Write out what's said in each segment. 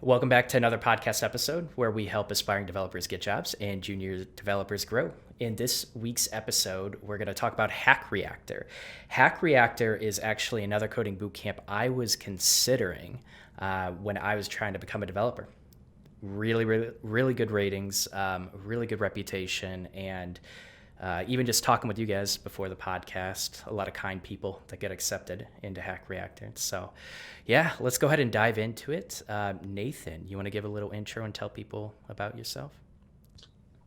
Welcome back to another podcast episode where we help aspiring developers get jobs and junior developers grow. In this week's episode, we're going to talk about Hack Reactor. Hack Reactor is actually another coding bootcamp I was considering when I was trying to become a developer. Really good ratings, really good reputation, and even just talking with you guys before the podcast, a lot of kind people that get accepted into Hack Reactor. So yeah, let's go ahead and dive into it. Nathan, you want to give a little intro and tell people about yourself?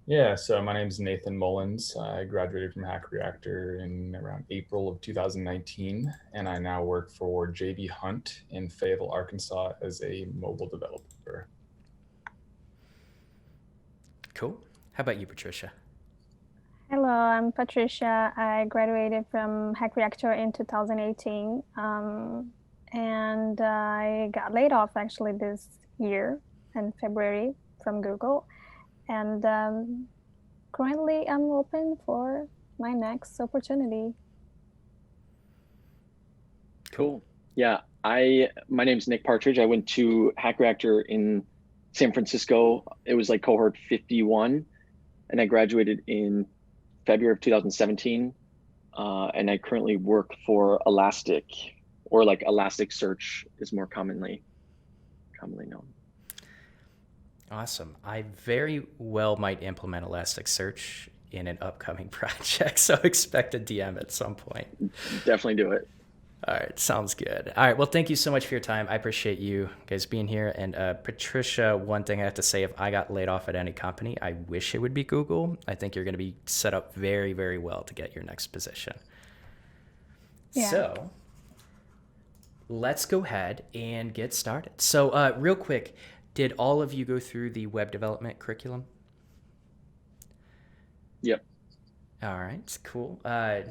Yeah, so my name is Nathan Mullins. I graduated from Hack Reactor in around April of 2019, and I now work for JB Hunt in Fayetteville, Arkansas as a mobile developer. Cool. How about you, Patricia? Hello, I'm Patricia. I graduated from Hack Reactor in 2018, and I got laid off actually this year in February from Google. And currently, I'm open for my next opportunity. Cool. Yeah, my name's Nick Partridge. I went to Hack Reactor in San Francisco. It was like cohort 51, and I graduated in February of 2017. And I currently work for Elastic, or like Elasticsearch is more commonly known. Awesome. I very well might implement Elasticsearch in an upcoming project, so expect a DM at some point. Definitely do it. All right, sounds good. All right, well, thank you so much for your time. I appreciate you guys being here. And Patricia, one thing I have to say, if I got laid off at any company, I wish it would be Google. I think you're going to be set up very, very well to get your next position. Yeah. So let's go ahead and get started. So real quick, did all of you go through the web development curriculum? Yep. All right, cool.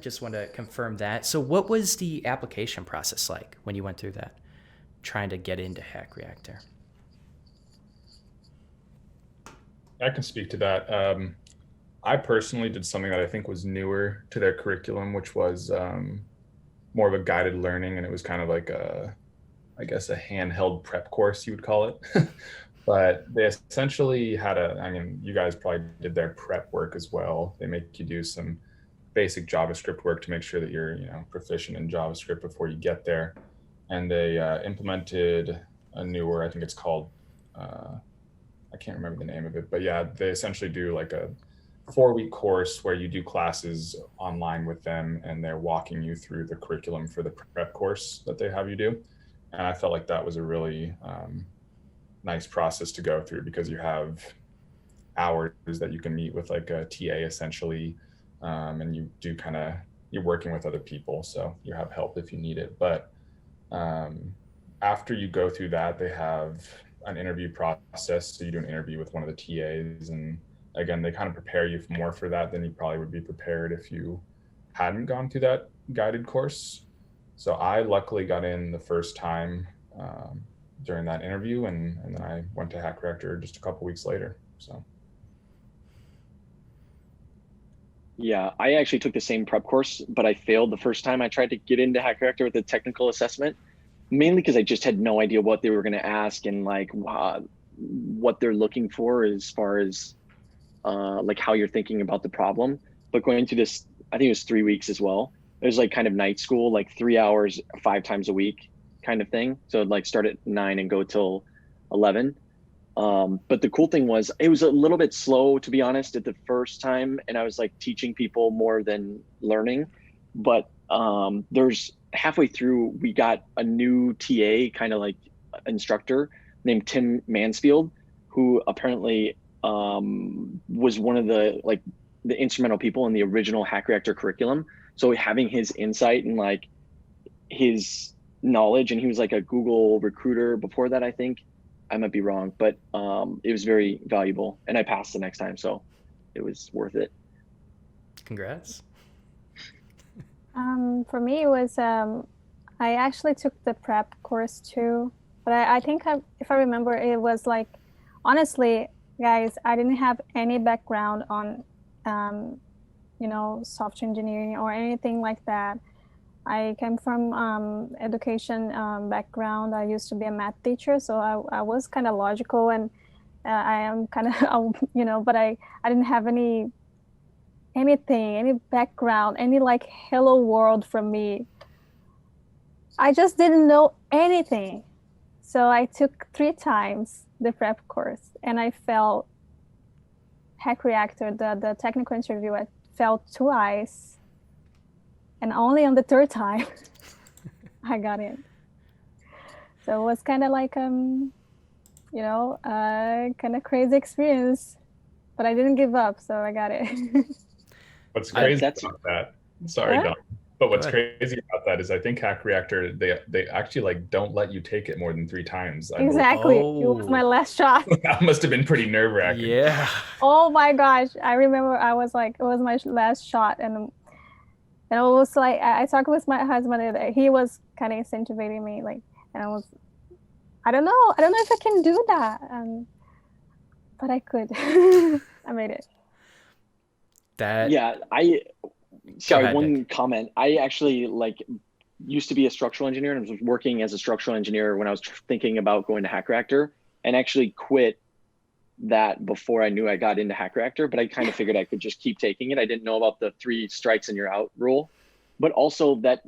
Just want to confirm that. So what was the application process like when you went through that, trying to get into Hack Reactor? I can speak to that. I personally did something that I think was newer to their curriculum, which was more of a guided learning, and it was kind of like I guess a handheld prep course, you would call it. But they essentially had you guys probably did their prep work as well. They make you do some basic JavaScript work to make sure that you're, proficient in JavaScript before you get there. And they implemented a newer, I think it's called, I can't remember the name of it, but yeah, they essentially do like a 4-week course where you do classes online with them, and they're walking you through the curriculum for the prep course that they have you do. And I felt like that was a really nice process to go through, because you have hours that you can meet with like a TA essentially, and you do you're working with other people, so you have help if you need it. But after you go through that, they have an interview process. So you do an interview with one of the TAs, and again, they kind of prepare you more for that than you probably would be prepared if you hadn't gone through that guided course. So I luckily got in the first time during that interview, and then I went to Hack Reactor just a couple weeks later. So Yeah, I actually took the same prep course, but I failed the first time I tried to get into Hack Reactor with a technical assessment, mainly because I just had no idea what they were going to ask and like what they're looking for as far as like how you're thinking about the problem. But going through this, I think it was 3 weeks as well. It was like kind of night school, like 3 hours, 5 times a week kind of thing. So it'd like start at 9 and go till 11. But the cool thing was it was a little bit slow, to be honest, at the first time. And I was like teaching people more than learning. But there's halfway through, we got a new TA, kind of like instructor named Tim Mansfield, who apparently was one of the instrumental people in the original Hack Reactor curriculum. So having his insight and like his knowledge, and he was like a Google recruiter before that, I think. I might be wrong, but it was very valuable, and I passed the next time, so it was worth it. Congrats. For me, it was I actually took the prep course too, but I think if I remember, it was like, honestly, guys, I didn't have any background on software engineering or anything like that. I came from education background. I used to be a math teacher, so I was kind of logical, and I am kind of, but I didn't have anything, any background, any like hello world from me. I just didn't know anything. So I took 3 times the prep course, and I failed Hack Reactor, the technical interview. I failed twice, and only on the third time I got in. So it was kind of like kind of crazy experience, but I didn't give up, so I got it. What's crazy about that? Sorry, What? Don. But what's crazy about that is I think Hack Reactor they actually like don't let you take it more than 3 times. Exactly. It was my last shot. That must have been pretty nerve-wracking. Yeah. Oh my gosh. I remember I was like, it was my last shot, and it was like I talked with my husband, and he was kind of incentivizing me, like, and I don't know if I can do that, but I could. I made it. Sorry, one comment. I actually used to be a structural engineer, and was working as a structural engineer when I was thinking about going to Hack Reactor, and actually quit that before I knew I got into Hack Reactor, but I kind of figured I could just keep taking it. I didn't know about the 3 strikes and you're out rule, but also that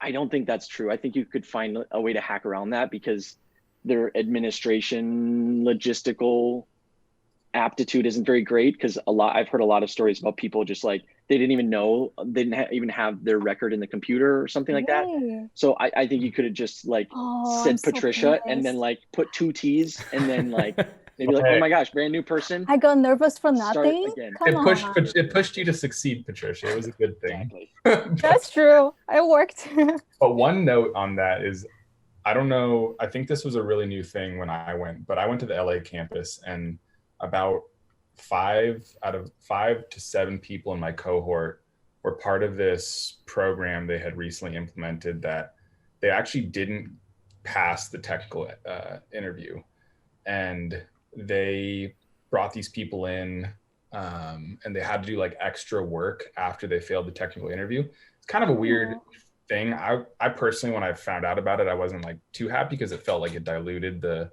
I don't think that's true. I think you could find a way to hack around that, because their administration logistical aptitude isn't very great, because I've heard a lot of stories about people just like they didn't even know, they didn't even have their record in the computer or something like that. So I think you could have just sent Patricia and then put 2 T's and then maybe oh my gosh, brand new person. I got nervous for nothing. It pushed you to succeed, Patricia. It was a good thing. Exactly. That's true. It worked. But one note on that is, I don't know, I think this was a really new thing when I went, but I went to the LA campus, and about 5 out of 5 to 7 people in my cohort were part of this program they had recently implemented that they actually didn't pass the technical interview. And they brought these people in and they had to do extra work after they failed the technical interview. It's kind of a weird thing. I personally, when I found out about it, I wasn't too happy, because it felt like it diluted the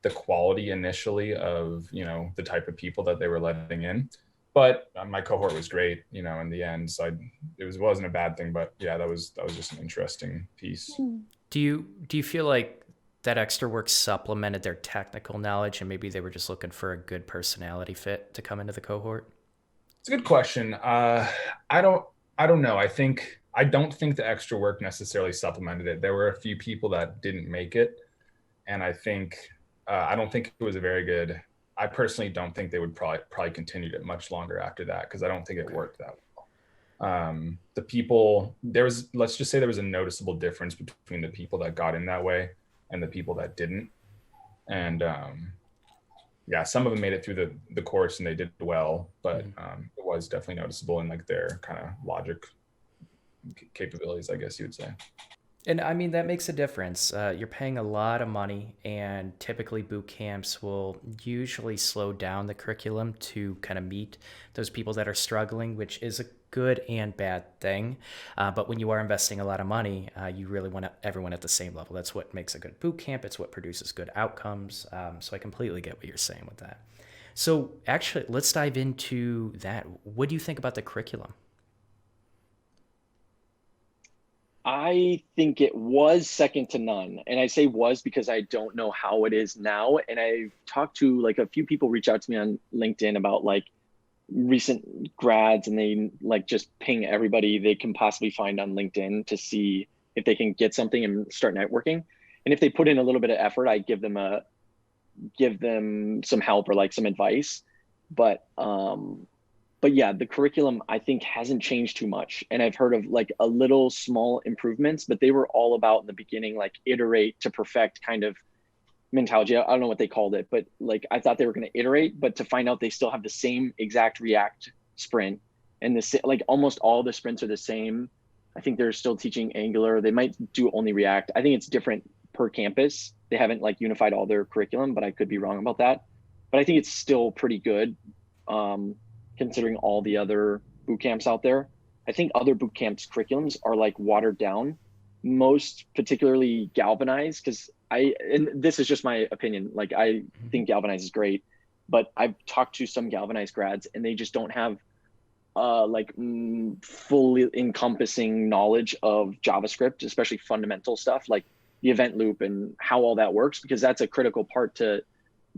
quality initially of, the type of people that they were letting in. But my cohort was great, in the end. So it wasn't a bad thing, but yeah, that was just an interesting piece. Do you feel like that extra work supplemented their technical knowledge, and maybe they were just looking for a good personality fit to come into the cohort? It's a good question. I don't know. I don't think the extra work necessarily supplemented it. There were a few people that didn't make it, and I don't think it was a very good. I personally don't think they would probably continued it much longer after that, because I don't think it worked that well. The people, let's just say there was a noticeable difference between the people that got in that way and the people that didn't. And some of them made it through the course and they did well, but it was definitely noticeable in their kind of logic capabilities, I guess you would say. And I mean, that makes a difference. You're paying a lot of money, and typically boot camps will usually slow down the curriculum to kind of meet those people that are struggling, which is a good and bad thing. But when you are investing a lot of money, you really want everyone at the same level. That's what makes a good boot camp. It's what produces good outcomes. So I completely get what you're saying with that. So actually, let's dive into that. What do you think about the curriculum? I think it was second to none. And I say was because I don't know how it is now. And I've talked to a few people reach out to me on LinkedIn about recent grads, and they just ping everybody they can possibly find on LinkedIn to see if they can get something and start networking. And if they put in a little bit of effort, I give them some help or some advice. But yeah, the curriculum I think hasn't changed too much. And I've heard of a little small improvements, but they were all about in the beginning, iterate to perfect kind of mentality. I don't know what they called it, but I thought they were going to iterate, but to find out they still have the same exact React sprint, and almost all the sprints are the same. I think they're still teaching Angular. They might do only React. I think it's different per campus. They haven't unified all their curriculum, but I could be wrong about that. But I think it's still pretty good. Considering all the other boot camps out there. I think other boot camps curriculums are like watered down, most particularly Galvanize, because and this is just my opinion, like I think Galvanize is great, but I've talked to some Galvanize grads and they just don't have like fully encompassing knowledge of JavaScript, especially fundamental stuff like the event loop and how all that works, because that's a critical part to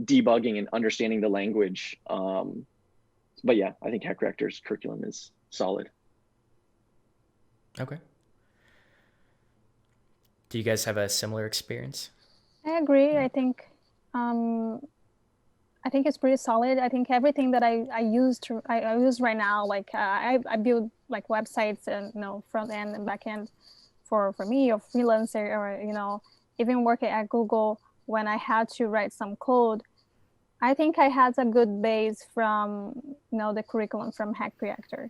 debugging and understanding the language. But yeah, I think Hack Reactor's curriculum is solid. Okay. Do you guys have a similar experience? I agree. I think it's pretty solid. I think everything that I use right now, like I build like websites and front end and back end for me or freelancer, or even working at Google when I had to write some code. I think I had a good base from the curriculum from Hack Reactor.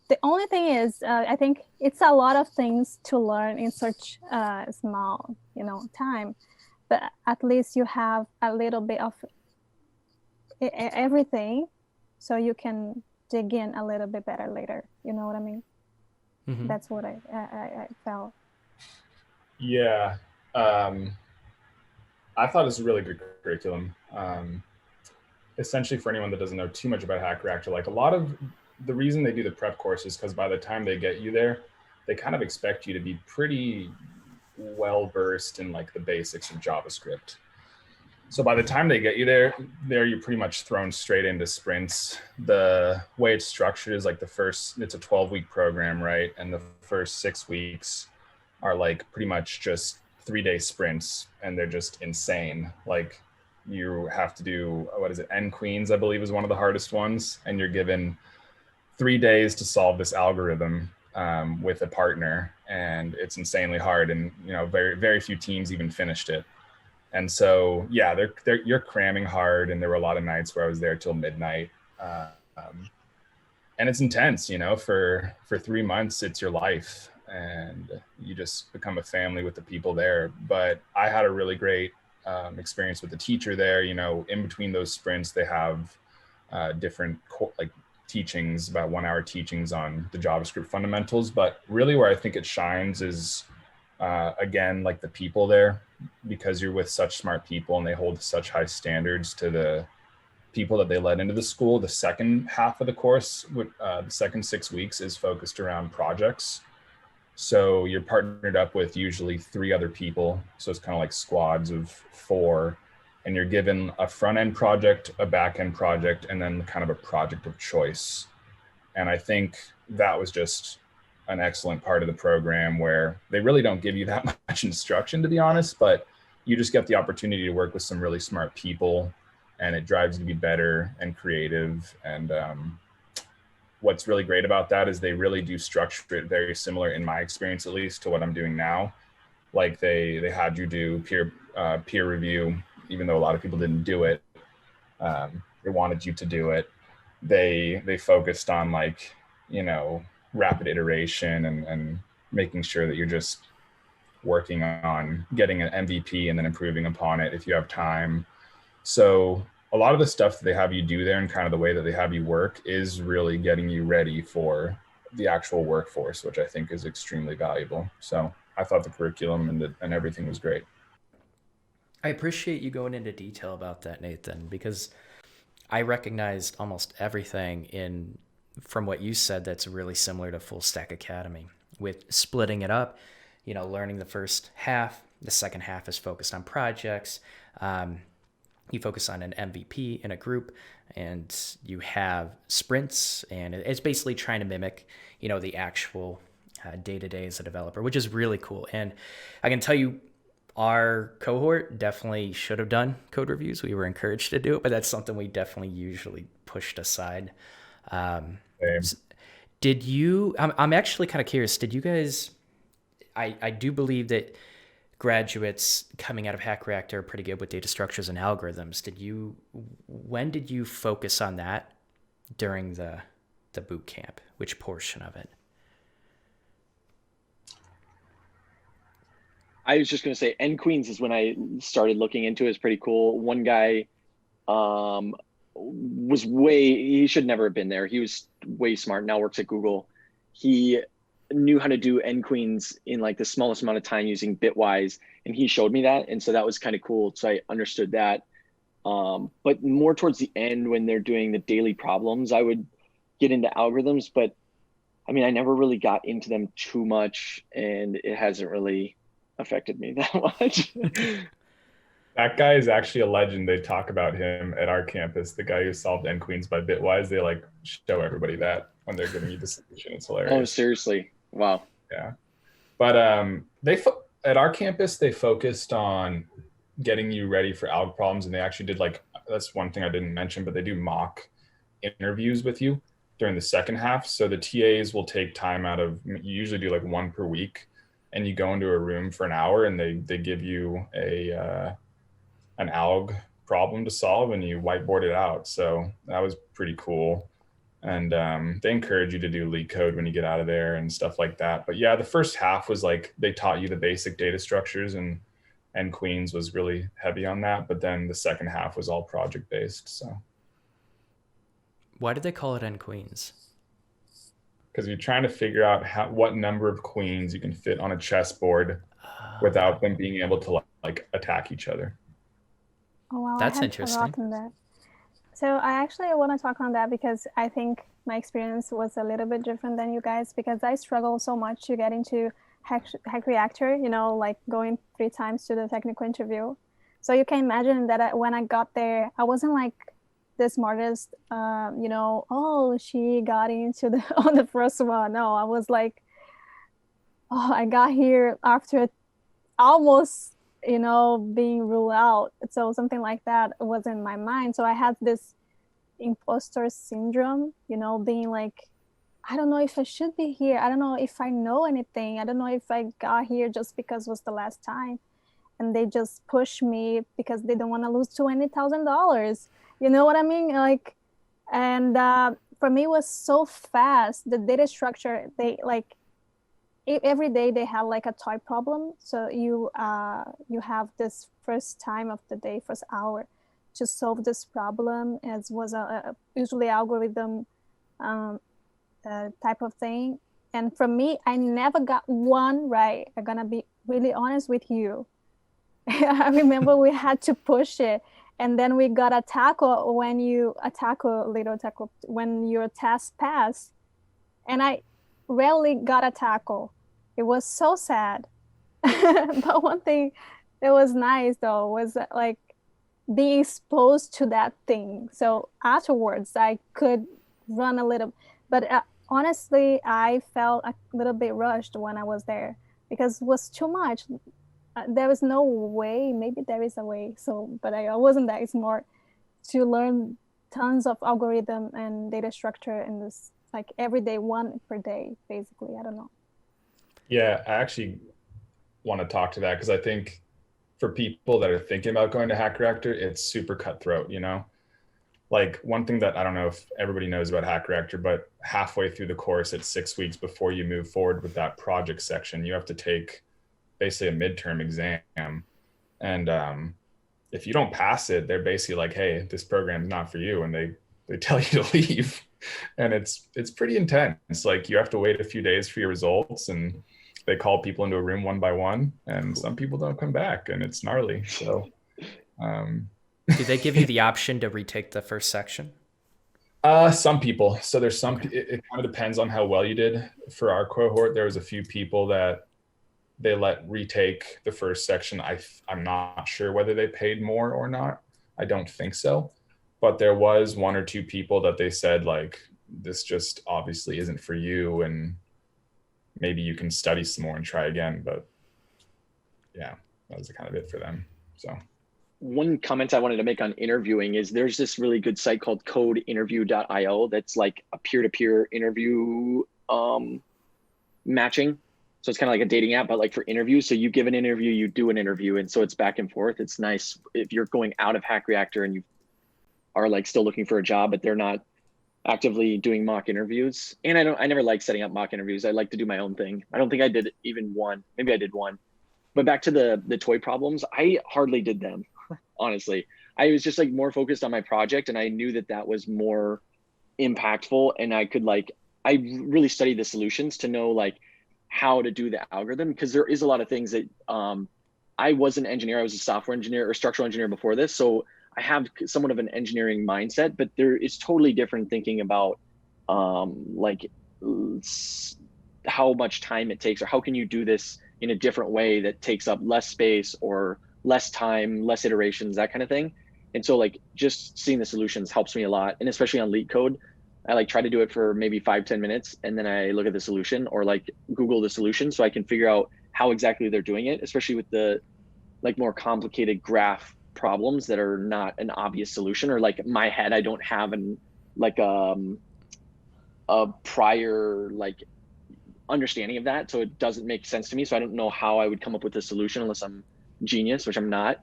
The only thing is, I think it's a lot of things to learn in such a small time, but at least you have a little bit of everything, so you can dig in a little bit better later. You know what I mean? Mm-hmm. That's what I felt. Yeah. I thought it was a really good curriculum. Essentially, for anyone that doesn't know too much about Hack Reactor, like a lot of the reason they do the prep course is because by the time they get you there, they kind of expect you to be pretty well versed in like the basics of JavaScript. So by the time they get you there you're pretty much thrown straight into sprints. The way it's structured is like it's a 12-week program, right? And the first 6 weeks are like pretty much just 3-day sprints, and they're just insane. Like you have to do, N Queens, I believe is one of the hardest ones. And you're given 3 days to solve this algorithm with a partner. And it's insanely hard. And, very, very few teams even finished it. And so, yeah, you're cramming hard. And there were a lot of nights where I was there till midnight. And it's intense, for 3 months, it's your life. And you just become a family with the people there. But I had a really great experience with the teacher there. In between those sprints, they have different teachings, about 1-hour teachings on the JavaScript fundamentals. But really where I think it shines is, again, like the people there, because you're with such smart people and they hold such high standards to the people that they let into the school. The second half of the course, the second 6 weeks, is focused around projects. So you're partnered up with usually 3 other people. So it's kind of like squads of 4, and you're given a front end project, a back end project, and then kind of a project of choice. And I think that was just an excellent part of the program, where they really don't give you that much instruction, to be honest, but you just get the opportunity to work with some really smart people, and it drives you to be better and creative. And what's really great about that is they really do structure it very similar, in my experience at least, to what I'm doing now. Like they had you do peer review, even though a lot of people didn't do it. They wanted you to do it. They focused on rapid iteration and making sure that you're just working on getting an MVP and then improving upon it if you have time. So a lot of the stuff that they have you do there and kind of the way that they have you work is really getting you ready for the actual workforce, which I think is extremely valuable. So I thought the curriculum and everything was great. I appreciate you going into detail about that, Nathan, because I recognized almost everything from what you said that's really similar to Full Stack Academy, with splitting it up, learning the first half. The second half is focused on projects. You focus on an MVP in a group, and you have sprints, and it's basically trying to mimic, the actual day-to-day as a developer, which is really cool. And I can tell you, our cohort definitely should have done code reviews. We were encouraged to do it, but that's something we definitely usually pushed aside. Did you, I'm actually kind of curious, did you guys, I do believe that graduates coming out of Hack Reactor are pretty good with data structures and algorithms. When did you focus on that during the boot camp? Which portion of it? I was just going to say N Queens is when I started looking into it. It's pretty cool. One guy he should never have been there. He was way smart, now works at Google. He knew how to do N queens in like the smallest amount of time using bitwise, and he showed me that, and so that was kind of cool. So I understood that. But more towards the end, when they're doing the daily problems, I would get into algorithms, but I mean, I never really got into them too much, and it hasn't really affected me that much. That guy is actually a legend. They talk about him at our campus. The guy who solved N queens by bitwise. They like show everybody that when they're giving you the solution. It's hilarious. Oh, seriously? Wow. Yeah. But at our campus, they focused on getting you ready for alg problems, and they actually did that's one thing I didn't mention, but they do mock interviews with you during the second half. So the TAs will take time out of, you usually do like one per week, and you go into a room for an hour and they give you an alg problem to solve, and you whiteboard it out. So that was pretty cool. And they encourage you to do leak code when you get out of there and stuff like that. But yeah, the first half was like, they taught you the basic data structures, and queens was really heavy on that. But then the second half was all project based. So why did they call it N queens? Because you're trying to figure out what number of queens you can fit on a chessboard without them being able to like attack each other. Oh, wow. That's I had interesting. forgotten that. So I actually want to talk on that because I think my experience was a little bit different than you guys, because I struggled so much to get into Hack Reactor, like going 3 times to the technical interview. So you can imagine that when I got there, I wasn't like the smartest, oh, she got into on the first one. No, I was like, oh, I got here after almost being ruled out. So something like that was in my mind. So I had this imposter syndrome, being like, I don't know if I should be here. I don't know if I know anything. I don't know if I got here just because it was the last time. And they just push me because they don't want to lose $20,000. You know what I mean? For me, it was so fast. The data structure, they every day they have like a toy problem. So you have this first time of the day, first hour, to solve this problem, as was a usually algorithm type of thing. And for me, I never got one right. I'm gonna be really honest with you. I remember we had to push it, and then we got a tackle when your test passed, and I rarely got a tackle. It was so sad. But one thing that was nice though was like being exposed to that thing. So afterwards I could run a little, but honestly, I felt a little bit rushed when I was there because it was too much. There was no way, maybe there is a way. But I wasn't that smart to learn tons of algorithm and data structure in this, like every day, one per day, basically. I don't know. Yeah, I actually want to talk to that because I think for people that are thinking about going to Hack Reactor, it's super cutthroat, Like one thing that I don't know if everybody knows about Hack Reactor, but halfway through the course at 6 weeks before you move forward with that project section, you have to take basically a midterm exam. And if you don't pass it, they're basically like, hey, this program's not for you. And they tell you to leave. And it's pretty intense. Like you have to wait a few days for your results, and they call people into a room one by one, and some people don't come back, and it's gnarly. So do they give you the option to retake the first section? Some people. So there's some, it kind of depends on how well you did. For our cohort, there was a few people that they let retake the first section. I'm not sure whether they paid more or not. I don't think so. But there was 1 or 2 people that they said, like, this just obviously isn't for you, and maybe you can study some more and try again. But yeah, that was kind of it for them. So one comment I wanted to make on interviewing is there's this really good site called codeinterview.io that's like a peer-to-peer interview matching. So it's kind of like a dating app, but like for interviews. So you give an interview, you do an interview. And so it's back and forth. It's nice if you're going out of Hack Reactor and you are like still looking for a job, but they're not actively doing mock interviews. And I never like setting up mock interviews. I like to do my own thing. I don't think I did even one. Maybe I did one. But back to the toy problems, I hardly did them, honestly. I was just like more focused on my project, and I knew that that was more impactful, and I could like, I really studied the solutions to know like how to do the algorithm, because there is a lot of things that I was an engineer. I was a software engineer or structural engineer before this, so I have somewhat of an engineering mindset, but there is totally different thinking about like how much time it takes, or how can you do this in a different way that takes up less space or less time, less iterations, that kind of thing. And so like just seeing the solutions helps me a lot. And especially on Leak Code, I like try to do it for maybe 5-10 minutes, and then I look at the solution or like Google the solution so I can figure out how exactly they're doing it, especially with the like more complicated graph problems that are not an obvious solution, or like my head, I don't have an like a prior like understanding of that, so it doesn't make sense to me. So I don't know how I would come up with a solution unless I'm genius, which I'm not.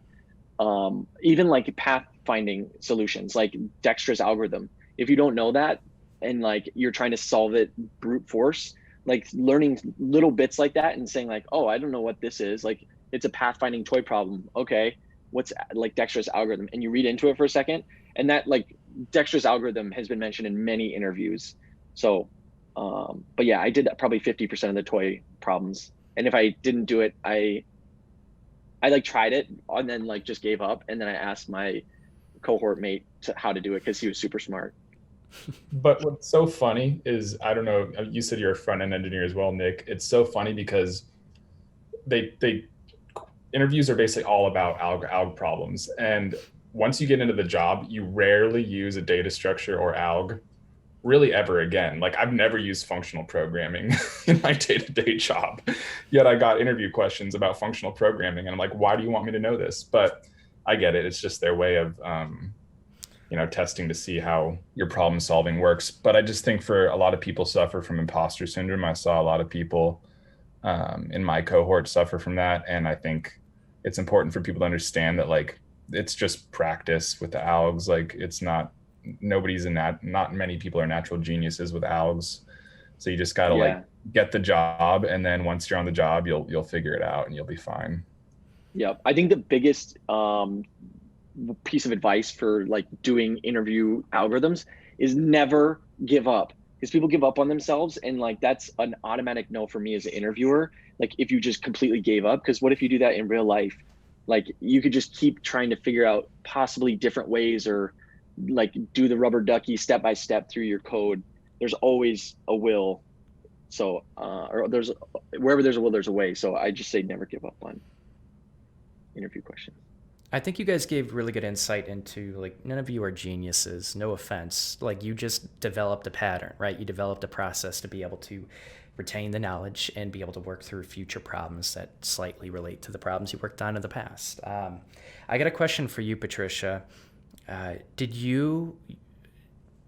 Even like path finding solutions like Dexter's algorithm, if you don't know that and like you're trying to solve it brute force, like learning little bits like that and saying like, oh, I don't know what this is, like it's a pathfinding toy problem, okay, what's like Dexter's algorithm, and you read into it for a second, and that like Dexter's algorithm has been mentioned in many interviews. So but yeah, I did probably 50% of the toy problems, and if I didn't do it, I like tried it and then like just gave up, and then I asked my cohort mate how to do it because he was super smart. But what's so funny is, I don't know, you said you're a front end engineer as well, Nick. It's so funny because they interviews are basically all about alg problems, and once you get into the job, you rarely use a data structure or alg really ever again. Like I've never used functional programming in my day-to-day job, yet I got interview questions about functional programming, and I'm like, why do you want me to know this? But I get it. It's just their way of testing to see how your problem solving works. But I just think for a lot of people suffer from imposter syndrome. I saw a lot of people in my cohort suffer from that, and I think it's important for people to understand that like it's just practice with the algs. Like it's not not many people are natural geniuses with algs, so you just gotta like get the job, and then once you're on the job, you'll figure it out and you'll be fine. Yeah, I think the biggest piece of advice for like doing interview algorithms is never give up, because people give up on themselves, and like that's an automatic no for me as an interviewer. Like if you just completely gave up, because what if you do that in real life? Like you could just keep trying to figure out possibly different ways, or like do the rubber ducky step by step through your code. There's always a will. So or there's wherever there's a will, there's a way. So I just say never give up on interview questions. I think you guys gave really good insight into like none of you are geniuses, no offense. Like you just developed a pattern, right? You developed a process to be able to retain the knowledge and be able to work through future problems that slightly relate to the problems you worked on in the past. I got a question for you, Patricia. Did you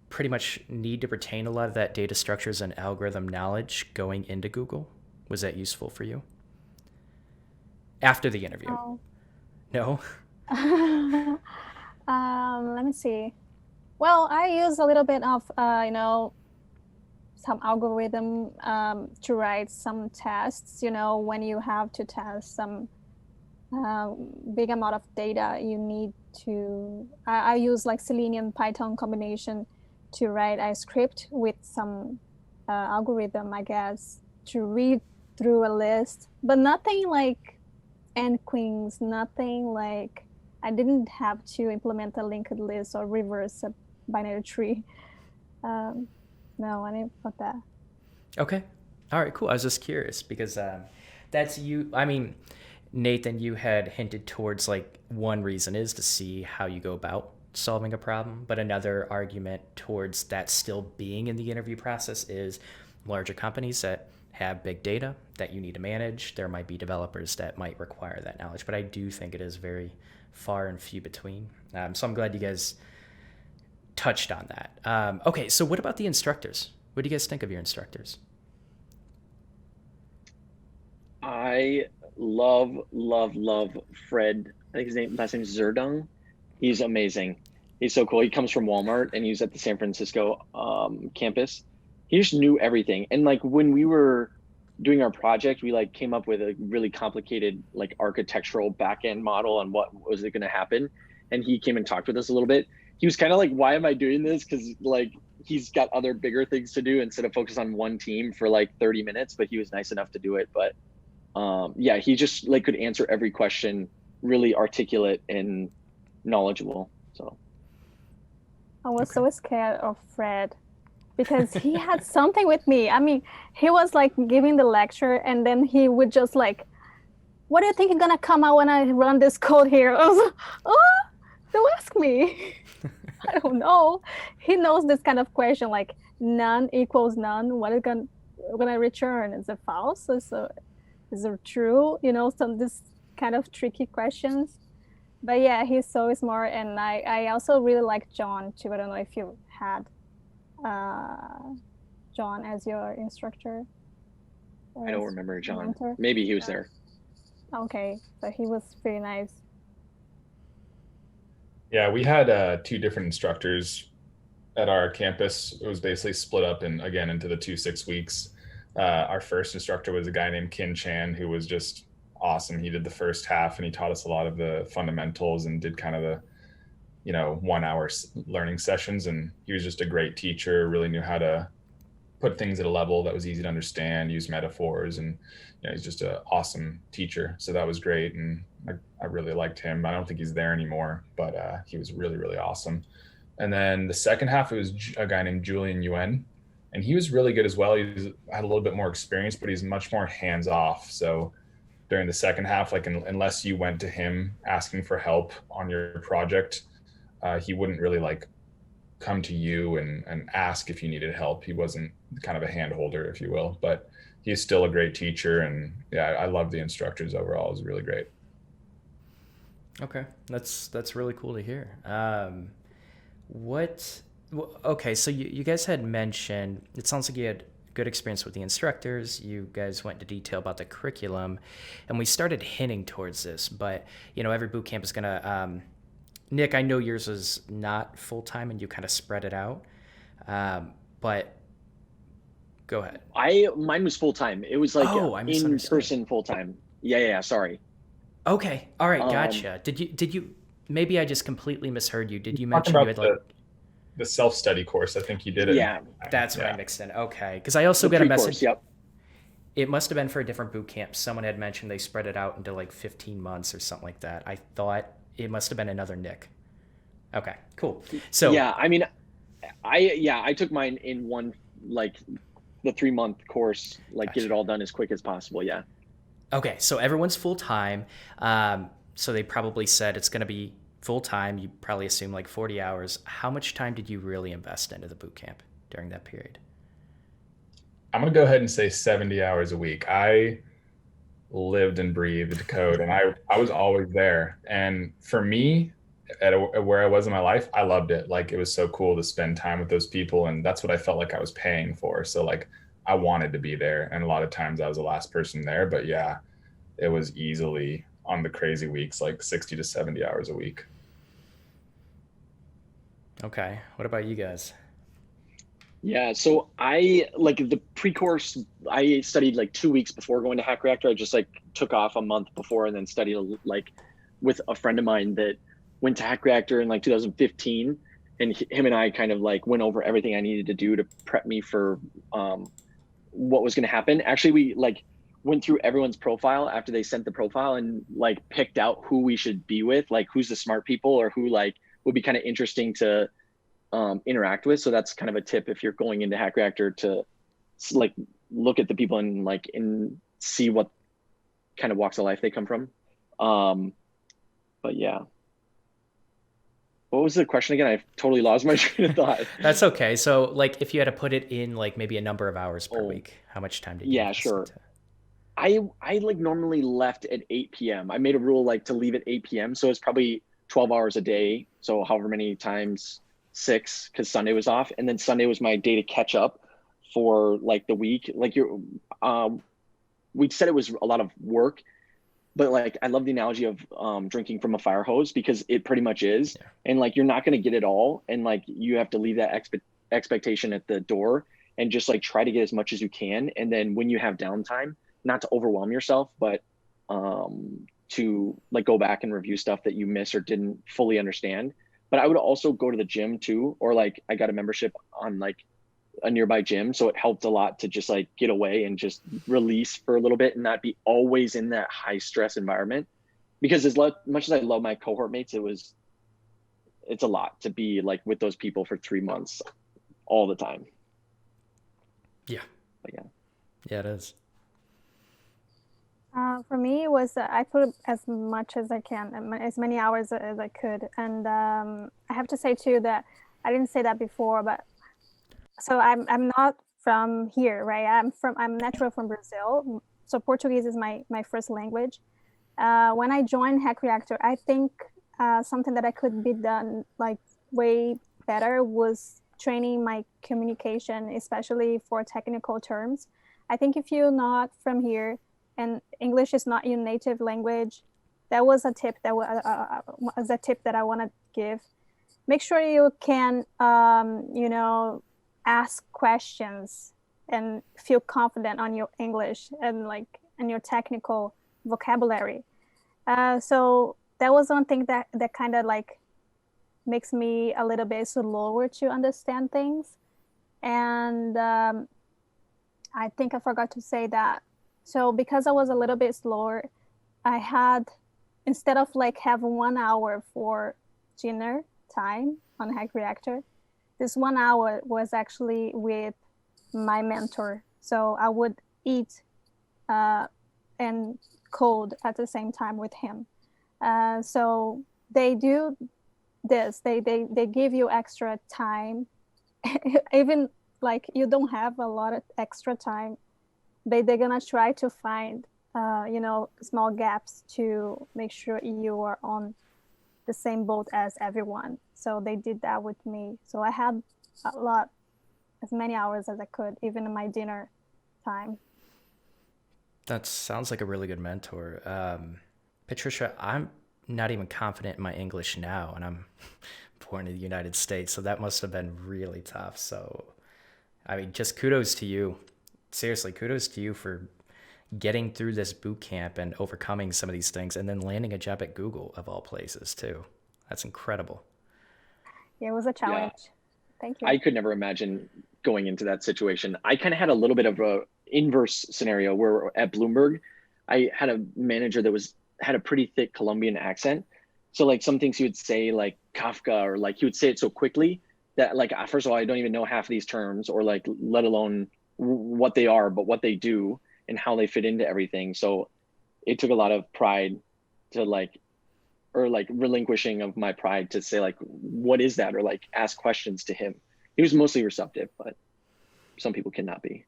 pretty much need to retain a lot of that data structures and algorithm knowledge going into Google? Was that useful for you after the interview? Oh. No? Let me see. Well, I use a little bit of, some algorithm to write some tests, when you have to test some big amount of data, you need to, I use like Selenium Python combination to write a script with some algorithm, I guess, to read through a list, but nothing like nqueens, nothing like, I didn't have to implement a linked list or reverse a binary tree. No, I didn't put that. Okay. All right, cool. I was just curious because that's you. I mean, Nathan, you had hinted towards like one reason is to see how you go about solving a problem, but another argument towards that still being in the interview process is larger companies that have big data that you need to manage. There might be developers that might require that knowledge, but I do think it is very far and few between. So I'm glad you guys touched on that. Okay, so what about the instructors? What do you guys think of your instructors? I love Fred. I think his last name is Zerdung. He's amazing. He's so cool. He comes from Walmart and he's at the San Francisco campus. He just knew everything. And like when we were doing our project, we like came up with a really complicated like architectural backend model on what was it going to happen. and he came and talked with us a little bit. He was kind of like, why am I doing this? Because like he's got other bigger things to do instead of focus on one team for like 30 minutes, but he was nice enough to do it. But yeah, he just like could answer every question, really articulate and knowledgeable. So I was so scared of Fred because he had something with me. I mean, he was like giving the lecture and then he would just like, what do you think is gonna come out when I run this code here? I was like, oh, don't ask me. I don't know. He knows this kind of question, like none equals none. What is gonna return? Is it false? Is it true? You know, some this kind of tricky questions. But yeah, he's so smart, and I also really like John too. I don't know if you had John as your instructor. I don't remember John. Mentor. Maybe he was there. Okay, so he was pretty nice. Yeah, we had 2 different instructors at our campus. It was basically split up into the 2 6 weeks. Our first instructor was a guy named Kin Chan, who was just awesome. He did the first half and he taught us a lot of the fundamentals and did kind of the 1 hour learning sessions. And he was just a great teacher, really knew how to put things at a level that was easy to understand, use metaphors, and he's just an awesome teacher. So that was great. And I really liked him. I don't think he's there anymore, but he was really, really awesome. And then the second half, it was a guy named Julian Yuen, and he was really good as well. He had a little bit more experience, but he's much more hands off. So during the second half, like unless you went to him asking for help on your project, he wouldn't really like come to you and ask if you needed help. He wasn't kind of a hand holder, if you will, but he's still a great teacher. And yeah, I love the instructors overall. It was really great. Okay, that's really cool to hear. Okay, so you guys had mentioned, it sounds like you had good experience with the instructors. You guys went into detail about the curriculum, and we started hinting towards this, but every boot camp is gonna, Nick, I know yours is not full-time and you kind of spread it out, but go ahead. Mine was full-time. It was like in person full-time. Yeah, sorry. Okay, all right, gotcha. Did you maybe I just completely misheard you. Did you mention you had like the self-study course? I think you did it. Yeah, that's what I mixed in. Okay, because I also got a message. Yep. It must have been for a different boot camp. Someone had mentioned they spread it out into like 15 months or something like that. I thought it must have been another Nick. Okay, cool. So yeah, I mean, I took mine in one, like the 3-month course, like gotcha. Get it all done as quick as possible. Yeah. Okay, so everyone's full time. So they probably said it's going to be full time. You probably assume like 40 hours. How much time did you really invest into the boot camp during that period? I'm going to go ahead and say 70 hours a week. I lived and breathed code, and I was always there. And for me, where I was in my life, I loved it. Like, it was so cool to spend time with those people, and that's what I felt like I was paying for. So like, I wanted to be there, and a lot of times I was the last person there. But yeah, it was easily on the crazy weeks, like 60 to 70 hours a week. Okay, what about you guys? Yeah, so I like the pre-course, I studied like 2 weeks before going to Hack Reactor. I just like took off a month before and then studied like with a friend of mine that went to Hack Reactor in like 2015, and him and I kind of like went over everything I needed to do to prep me for what was going to happen. Actually, we like went through everyone's profile after they sent the profile and like picked out who we should be with, like who's the smart people or who like would be kind of interesting to interact with. So that's kind of a tip if you're going into Hack Reactor, to like look at the people and like see what kind of walks of life they come from. But yeah. What was the question again? I totally lost my train of thought. That's okay. So like if you had to put it in like maybe a number of hours per week, how much time did you invest sure. Into? I like normally left at 8 p.m. I made a rule like to leave at 8 p.m. So it's probably 12 hours a day. So however many times 6, because Sunday was off. And then Sunday was my day to catch up for like the week. Like we said it was a lot of work, but like I love the analogy of drinking from a fire hose, because it pretty much is. Yeah. And like you're not going to get it all, and like you have to leave that expectation at the door and just like try to get as much as you can. And then when you have downtime, not to overwhelm yourself, but to like go back and review stuff that you miss or didn't fully understand. But I would also go to the gym too, or like I got a membership on like a nearby gym, so it helped a lot to just like get away and just release for a little bit and not be always in that high stress environment. Because as much as I love my cohort mates, it's a lot to be like with those people for 3 months all the time. Yeah. But yeah. Yeah, it is. For me, it was I put as much as I can, as many hours as I could, and I have to say too that I didn't say that before, but so I'm not from here, right? I'm natural from Brazil, so Portuguese is my first language. When I joined Hack Reactor, I think something that I could be done like way better was training my communication, especially for technical terms. I think if you're not from here and English is not your native language, that was a tip that I want to give. Make sure you can, ask questions and feel confident on your English and your technical vocabulary. So that was one thing that kind of like makes me a little bit slower to understand things. And I think I forgot to say that. So because I was a little bit slower, I had, instead of like having 1 hour for dinner time on Hack Reactor, this 1 hour was actually with my mentor. So I would eat and code at the same time with him. So they do this, they give you extra time, even like you don't have a lot of extra time. They're gonna try to find small gaps to make sure you are on the same boat as everyone. So they did that with me. So I had as many hours as I could, even in my dinner time. That sounds like a really good mentor. Patricia, I'm not even confident in my English now, and I'm born in the United States, so that must have been really tough. So, I mean, just kudos to you. Seriously, kudos to you for getting through this boot camp and overcoming some of these things and then landing a job at Google of all places too. That's incredible. Yeah, it was a challenge. Yeah. Thank you. I could never imagine going into that situation. I kind of had a little bit of a inverse scenario where at Bloomberg, I had a manager that had a pretty thick Colombian accent. So like some things he would say like Kafka, or like he would say it so quickly that like, first of all, I don't even know half of these terms, or like, let alone what they are, but what they do and how they fit into everything. So it took a lot of pride to relinquishing of my pride to say like, what is that? Or like ask questions to him. He was mostly receptive, but some people cannot be.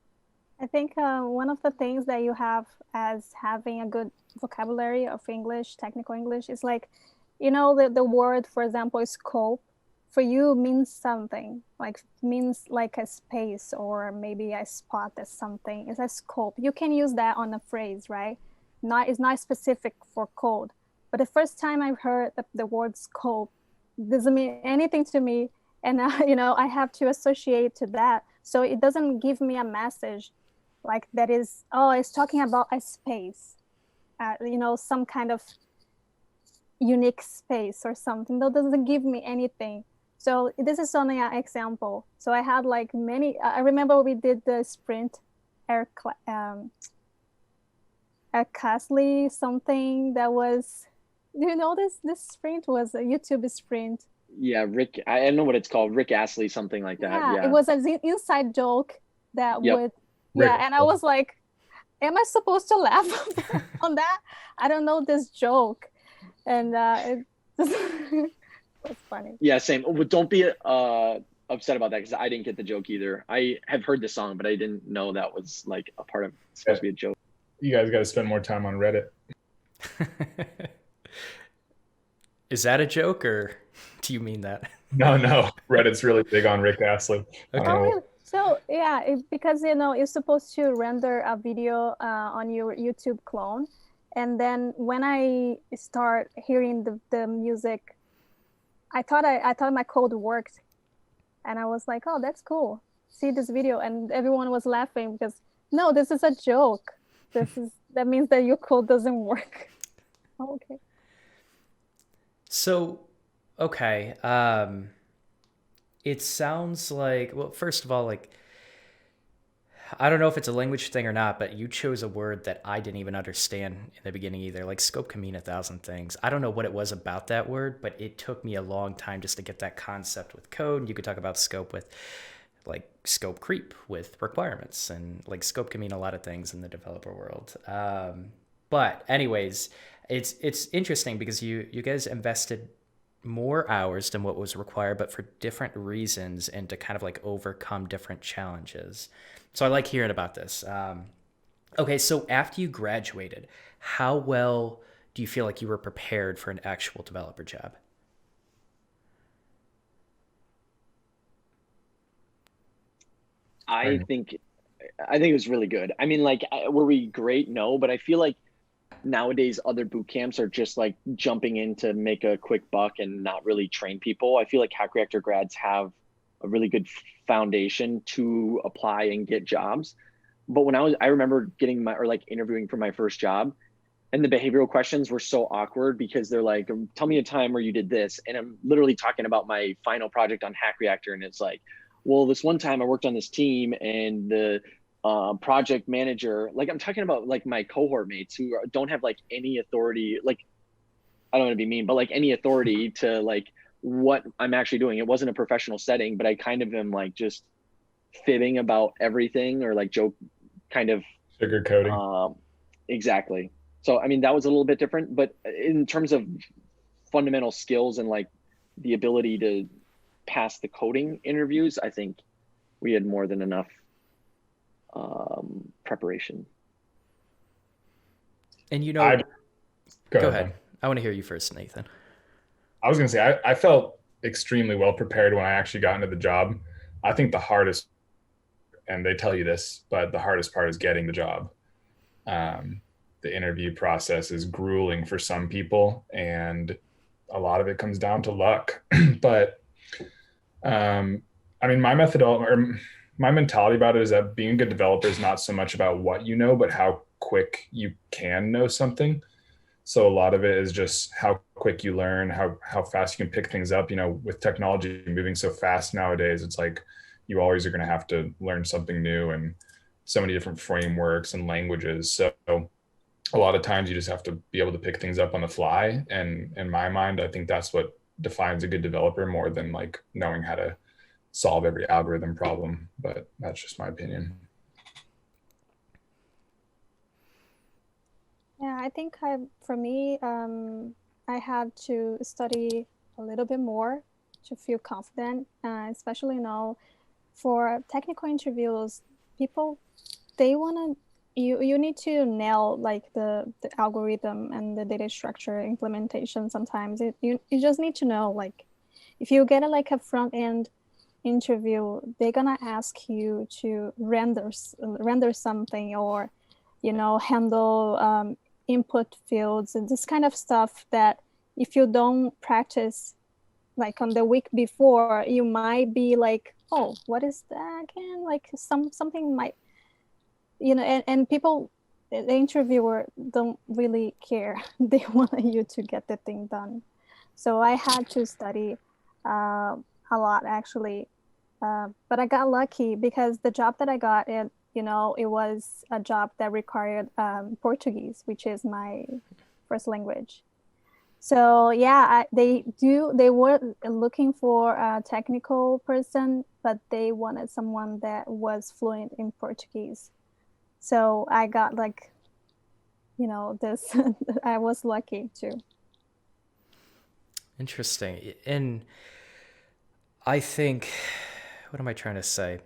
I think one of the things that you have as having a good vocabulary of English, technical English, is like, the word, for example, is scope. For you means something, like means like a space or maybe a spot as something. It's a scope. You can use that on a phrase, right? It's not specific for code. But the first time I heard the word scope, doesn't mean anything to me. And, I have to associate to that. So it doesn't give me a message like that is, it's talking about a space, some kind of unique space or something. That doesn't give me anything. So this is only an example. So I had like many, I remember we did the sprint, Air Castley, something that was, do you know this sprint was a YouTube sprint? Yeah, Rick, I don't know what it's called, Rick Astley, something like that. Yeah. It was an inside joke that would, and I was like, am I supposed to laugh on that? I don't know this joke. And it was funny. Yeah, same. But don't be upset about that, because I didn't get the joke either. I have heard the song, but I didn't know that was like a part of, it's supposed to be a joke. You guys got to spend more time on Reddit. Is that a joke, or do you mean that? No. Reddit's really big on Rick Astley. Okay. Really? So yeah, because you're supposed to render a video on your YouTube clone, and then when I start hearing the music, I thought my code worked, and I was like, oh, that's cool. See this video, and everyone was laughing because no, this is a joke. That means that your code doesn't work. Oh, okay. So, okay. It sounds like, well, first of all, like, I don't know if it's a language thing or not, but you chose a word that I didn't even understand in the beginning either. Like, scope can mean 1,000 things. I don't know what it was about that word, but it took me a long time just to get that concept with code. You could talk about scope with like scope creep with requirements, and like scope can mean a lot of things in the developer world. But anyways, it's interesting because you guys invested more hours than what was required, but for different reasons and to kind of like overcome different challenges. So I like hearing about this. Okay, so after you graduated, how well do you feel like you were prepared for an actual developer job? I Right. think I think it was really good. I mean, like, were we great? No, but I feel like nowadays other boot camps are just like jumping in to make a quick buck and not really train people. I feel like Hack Reactor grads have a really good foundation to apply and get jobs. But I remember getting my, or like interviewing for my first job, and the behavioral questions were so awkward because they're like, tell me a time where you did this. And I'm literally talking about my final project on Hack Reactor. And it's like, well, this one time I worked on this team and the project manager, like I'm talking about like my cohort mates who don't have like any authority, like, I don't want to be mean, but like any authority to like what I'm actually doing. It wasn't a professional setting, but I kind of am like just fibbing about everything or like joke kind of Sugar coating. um, exactly. So, I mean, that was a little bit different, but in terms of fundamental skills and like the ability to pass the coding interviews, I think we had more than enough preparation. And you I know, Go go ahead, ahead. Ben. I want to hear you first, Nathan. I was going to say, I felt extremely well prepared when I actually got into the job. I think the hardest, and they tell you this, but the hardest part is getting the job. Um, the interview process is grueling for some people, and a lot of it comes down to luck. But I mean, my mentality about it is that being a good developer is not so much about what you know, but how quick you can know something. So a lot of it is just how quick you learn, how fast you can pick things up. You know, with technology moving so fast nowadays, it's like you always are going to have to learn something new and so many different frameworks and languages. So a lot of times you just have to be able to pick things up on the fly. And in my mind, I think that's what defines a good developer more than like knowing how to solve every algorithm problem. But that's just my opinion. Yeah, I think for me, I had to study a little bit more to feel confident, especially now for technical interviews, people, they want to, you need to nail like the algorithm and the data structure implementation. Sometimes you just need to know, like, if you get like a front end interview, they're gonna ask you to render something, or handle input fields and this kind of stuff that if you don't practice like on the week before, you might be like, oh, what is that again? Like something might, and people, the interviewer don't really care. They want you to get the thing done. So I had to study a lot actually. But I got lucky because the job that I got, it was a job that required Portuguese, which is my first language. So yeah, they were looking for a technical person, but they wanted someone that was fluent in Portuguese. So I got like, this, I was lucky too. Interesting. And I think, what am I trying to say?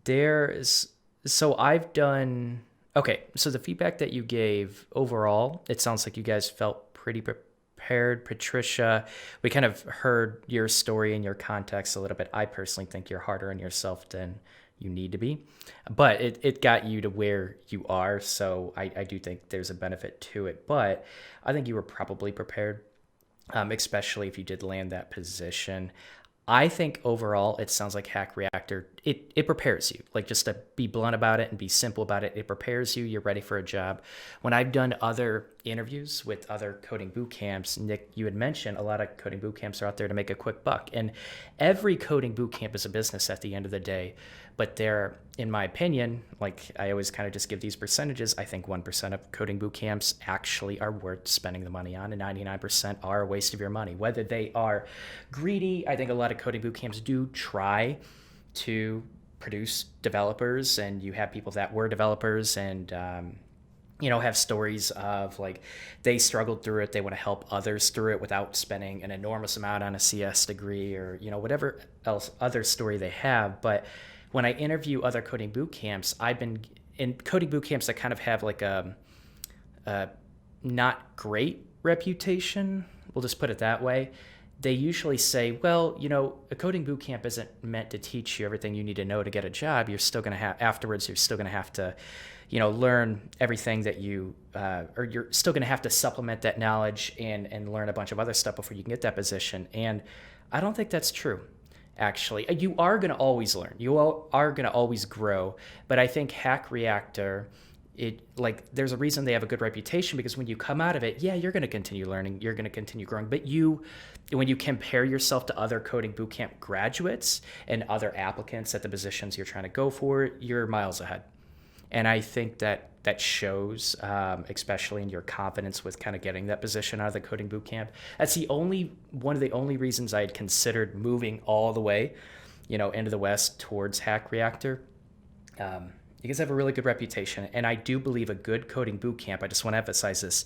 There's, so I've done, okay, so the feedback that you gave overall, it sounds like you guys felt pretty prepared. Patricia, we kind of heard your story and your context a little bit. I personally think you're harder on yourself than you need to be, but it got you to where you are. So I do think there's a benefit to it, but I think you were probably prepared, especially if you did land that position. I think overall, it sounds like Hack Reactor it prepares you. Like, just to be blunt about it and be simple about it, it prepares you. You're ready for a job. When I've done other interviews with other coding boot camps, Nick, you had mentioned a lot of coding boot camps are out there to make a quick buck. And every coding boot camp is a business at the end of the day. But they're, in my opinion, like I always kind of just give these percentages, I think 1% of coding boot camps actually are worth spending the money on, and 99% are a waste of your money. Whether they are greedy, I think a lot of coding boot camps do try to produce developers, and you have people that were developers and have stories of like they struggled through it, they want to help others through it without spending an enormous amount on a CS degree or whatever else other story they have. But when I interview other coding boot camps, I've been in coding boot camps that kind of have like a not great reputation, we'll just put it that way. They usually say, well, a coding boot camp isn't meant to teach you everything you need to know to get a job. You're still going to have, afterwards, you're still going to have to, learn everything that or you're still going to have to supplement that knowledge and learn a bunch of other stuff before you can get that position. And I don't think that's true. Actually, you are going to always learn. You are going to always grow. But I think Hack Reactor, there's a reason they have a good reputation, because when you come out of it, yeah, you're going to continue learning, you're going to continue growing. But when you compare yourself to other coding bootcamp graduates and other applicants at the positions you're trying to go for, you're miles ahead. And I think that shows, especially in your confidence with kind of getting that position out of the coding bootcamp. That's one of the only reasons I had considered moving all the way, into the West towards Hack Reactor. You guys have a really good reputation. And I do believe a good coding bootcamp, I just want to emphasize this,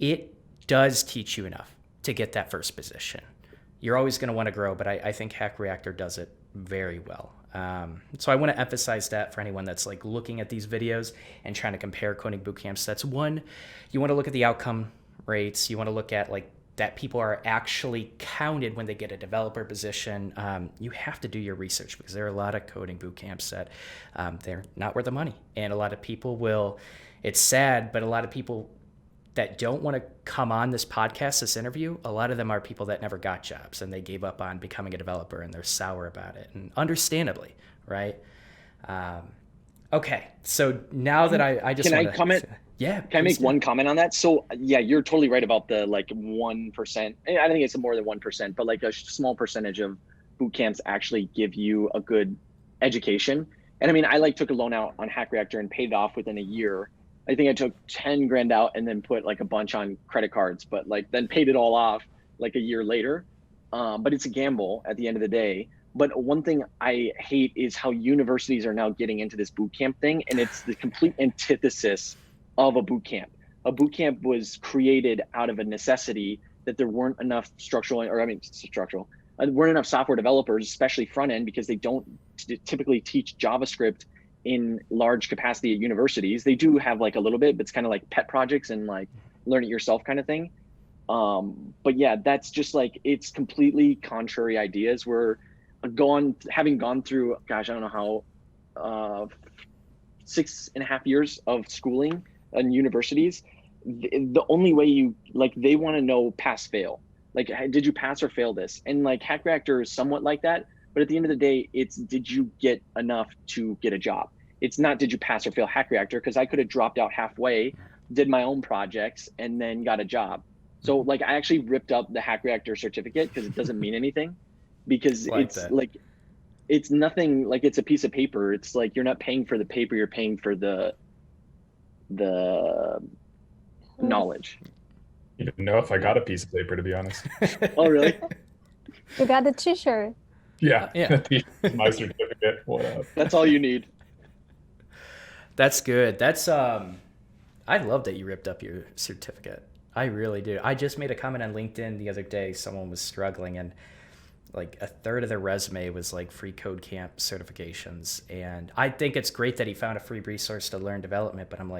it does teach you enough to get that first position. You're always going to want to grow, but I think Hack Reactor does it very well. So I want to emphasize that for anyone that's like looking at these videos and trying to compare coding boot camps. That's one, you want to look at the outcome rates. You want to look at like that people are actually counted when they get a developer position. You have to do your research, because there are a lot of coding boot camps that they're not worth the money. And a lot of people it's sad, but a lot of people that don't want to come on this podcast, this interview, a lot of them are people that never got jobs and they gave up on becoming a developer and they're sour about it, and understandably, right? Okay, so now that I just want to comment? Yeah. Can I make one comment on that? So yeah, you're totally right about the 1%. I think it's more than 1%, but like a small percentage of boot camps actually give you a good education. And I mean, I took a loan out on Hack Reactor and paid it off within a year. I think I took 10 grand out and then put a bunch on credit cards, but then paid it all off a year later. But it's a gamble at the end of the day. But one thing I hate is how universities are now getting into this boot camp thing. And it's the complete antithesis of a boot camp. A boot camp was created out of a necessity that there weren't enough weren't enough software developers, especially front end, because they don't typically teach JavaScript in large capacity at universities. They do have a little bit, but it's kind of like pet projects and learn it yourself kind of thing. But yeah, that's just it's completely contrary ideas. We're having gone through, gosh, I don't know how, 6.5 years of schooling in universities. The only way they want to know pass fail. Did you pass or fail this? And Hack Reactor is somewhat like that. But at the end of the day, it's did you get enough to get a job? It's not did you pass or fail Hack Reactor, because I could have dropped out halfway, did my own projects, and then got a job. So I actually ripped up the Hack Reactor certificate because it doesn't mean anything, because it's nothing, it's a piece of paper. It's you're not paying for the paper, you're paying for the knowledge. You didn't know if I got a piece of paper, to be honest. Oh, really? You got the t-shirt. Yeah. My certificate. What up? That's all you need. That's good. That's I love that you ripped up your certificate. I really do. I just made a comment on LinkedIn the other day. Someone was struggling, and a third of their resume was free code camp certifications. And I think it's great that he found a free resource to learn development, but I'm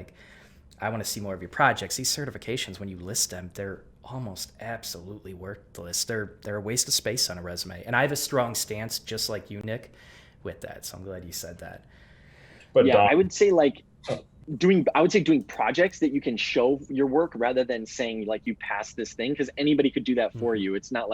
I want to see more of your projects. These certifications, when you list them, they're almost absolutely worthless. They're a waste of space on a resume. And I have a strong stance, just like you, Nick, with that. So I'm glad you said that. But yeah, I would say doing projects that you can show your work, rather than saying you passed this thing, because anybody could do that for you. It's not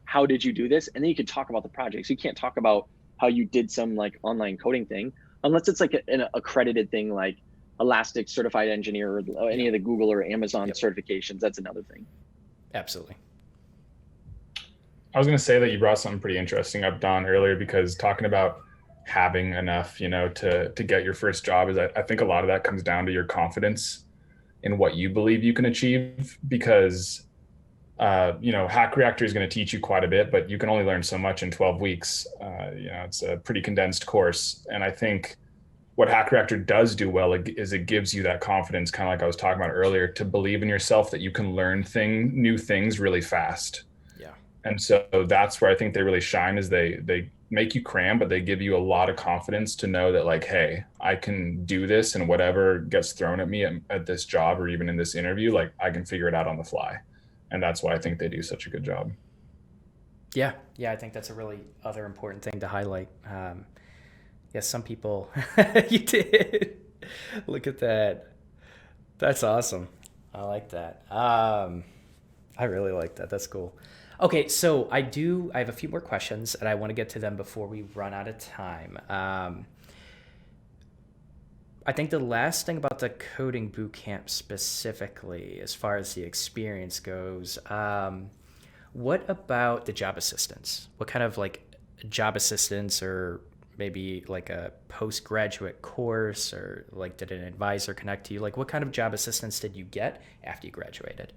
how did you do this? And then you can talk about the projects. You can't talk about how you did some like online coding thing, unless it's like an accredited thing like Elastic Certified Engineer or any of the Google or Amazon certifications. That's another thing. Absolutely. I was going to say that you brought something pretty interesting up, Don, earlier, because talking about having enough, to get your first job is, I think a lot of that comes down to your confidence in what you believe you can achieve, because, Hack Reactor is going to teach you quite a bit, but you can only learn so much in 12 weeks. It's a pretty condensed course. And I think what Hack Reactor does do well is it gives you that confidence, kind of like I was talking about earlier, to believe in yourself that you can learn new things really fast. And so that's where I think they really shine, is they make you cram, but they give you a lot of confidence to know that, like, hey, I can do this, and whatever gets thrown at me at this job or even in this interview, like, I can figure it out on the fly. And that's why I think they do such a good job. Yeah, I think that's a really other important thing to highlight. Some people, you did. Look at that. That's awesome. I like that. I really like that. That's cool. Okay, so I have a few more questions, and I want to get to them before we run out of time. I think the last thing about the coding bootcamp specifically, as far as the experience goes, what about the job assistance? What kind of like job assistance, or maybe like a postgraduate course, or like did an advisor connect to you? Like, what kind of job assistance did you get after you graduated?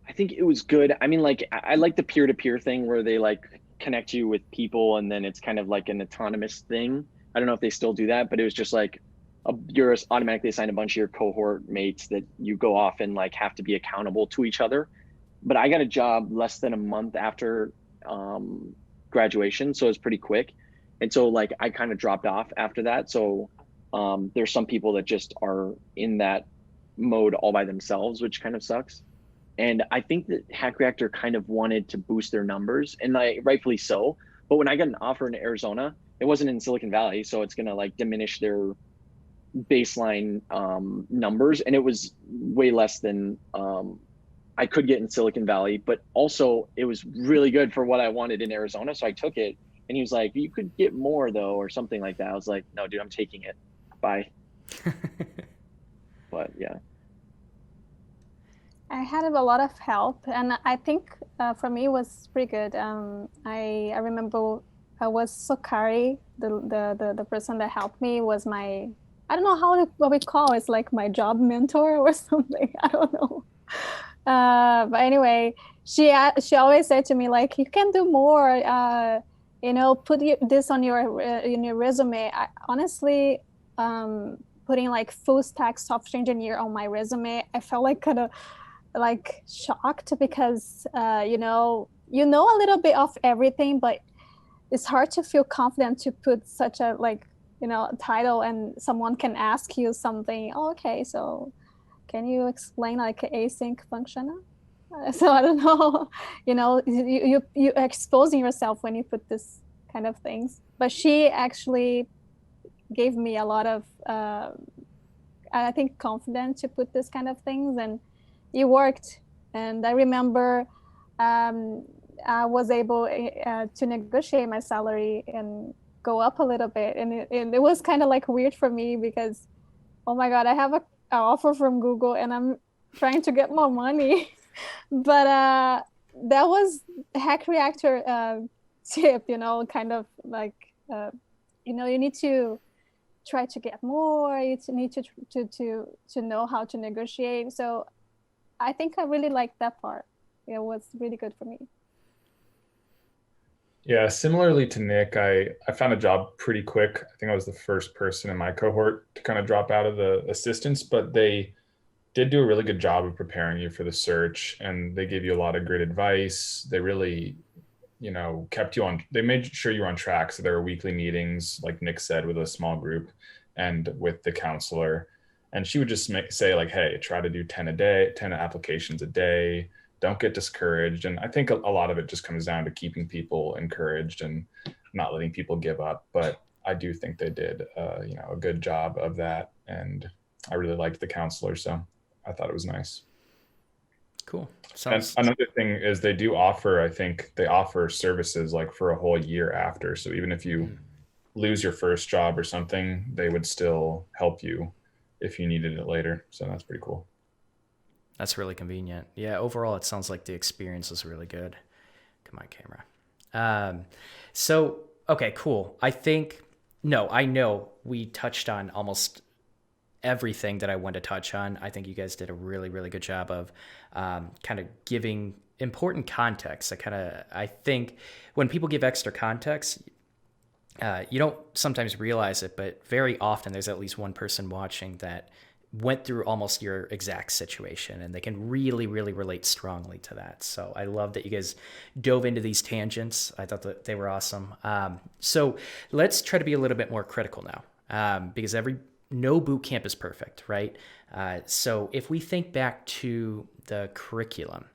I think it was good. I mean, like, I like the peer-to-peer thing where they like connect you with people, and then it's kind of like an autonomous thing. I don't know if they still do that, but it was just like you're automatically assigned a bunch of your cohort mates that you go off and like have to be accountable to each other. But I got a job less than a month after graduation, so it was pretty quick. And so like I kind of dropped off after that. So there's some people that just are in that mode all by themselves, which kind of sucks. And I think that Hack Reactor kind of wanted to boost their numbers, and like rightfully so. But when I got an offer in Arizona, it wasn't in Silicon Valley, so it's gonna like diminish their baseline numbers, and it was way less than I could get in Silicon Valley. But also, it was really good for what I wanted in Arizona, so I took it. And he was like, "You could get more though," or something like that. I was like, "No, dude, I'm taking it. Bye." But yeah. I had a lot of help, and I think for me it was pretty good. I remember I was Sokari, the person that helped me was my, I don't know what we call it. It's like my job mentor or something. I don't know. But anyway, she always said to me like, you can do more. Put this on your in your resume. Honestly, putting like full stack software engineer on my resume, I felt like kind of like shocked, because you know a little bit of everything, but it's hard to feel confident to put such a title, and someone can ask you something. Oh, okay, so can you explain like async function? So I don't know, you exposing yourself when you put this kind of things. But she actually gave me a lot of I think confidence to put this kind of things, and it worked. And I remember I was able to negotiate my salary and go up a little bit, and it was kind of like weird for me, because oh my god, I have an offer from Google and I'm trying to get more money. But that was Hack Reactor tip, kind of like you need to try to get more. You need to know how to negotiate. So I think I really liked that part. It was really good for me. Yeah, similarly to Nick, I found a job pretty quick. I think I was the first person in my cohort to kind of drop out of the assistance, but they did do a really good job of preparing you for the search, and they gave you a lot of great advice. They really, kept you on, they made sure you were on track. So there were weekly meetings, like Nick said, with a small group and with the counselor. And she would just say like, hey, try to do 10 a day, 10 applications a day. Don't get discouraged. And I think a lot of it just comes down to keeping people encouraged and not letting people give up. But I do think they did, a good job of that. And I really liked the counselor. So I thought it was nice. Cool. And Sounds another thing is they do offer, I think they offer services like for a whole year after. So even if you lose your first job or something, they would still help you if you needed it later. So that's pretty cool. that's really convenient. Yeah, overall, it sounds like the experience is really good. Come on, camera. So, okay, cool. I know we touched on almost everything that I wanted to touch on. I think you guys did a really, really good job of kind of giving important context. I think when people give extra context, you don't sometimes realize it, but very often there's at least one person watching that went through almost your exact situation and they can really, really relate strongly to that. So I love that you guys dove into these tangents. I thought that they were awesome. So let's try to be a little bit more critical now, because no boot camp is perfect, right? So if we think back to the curriculum,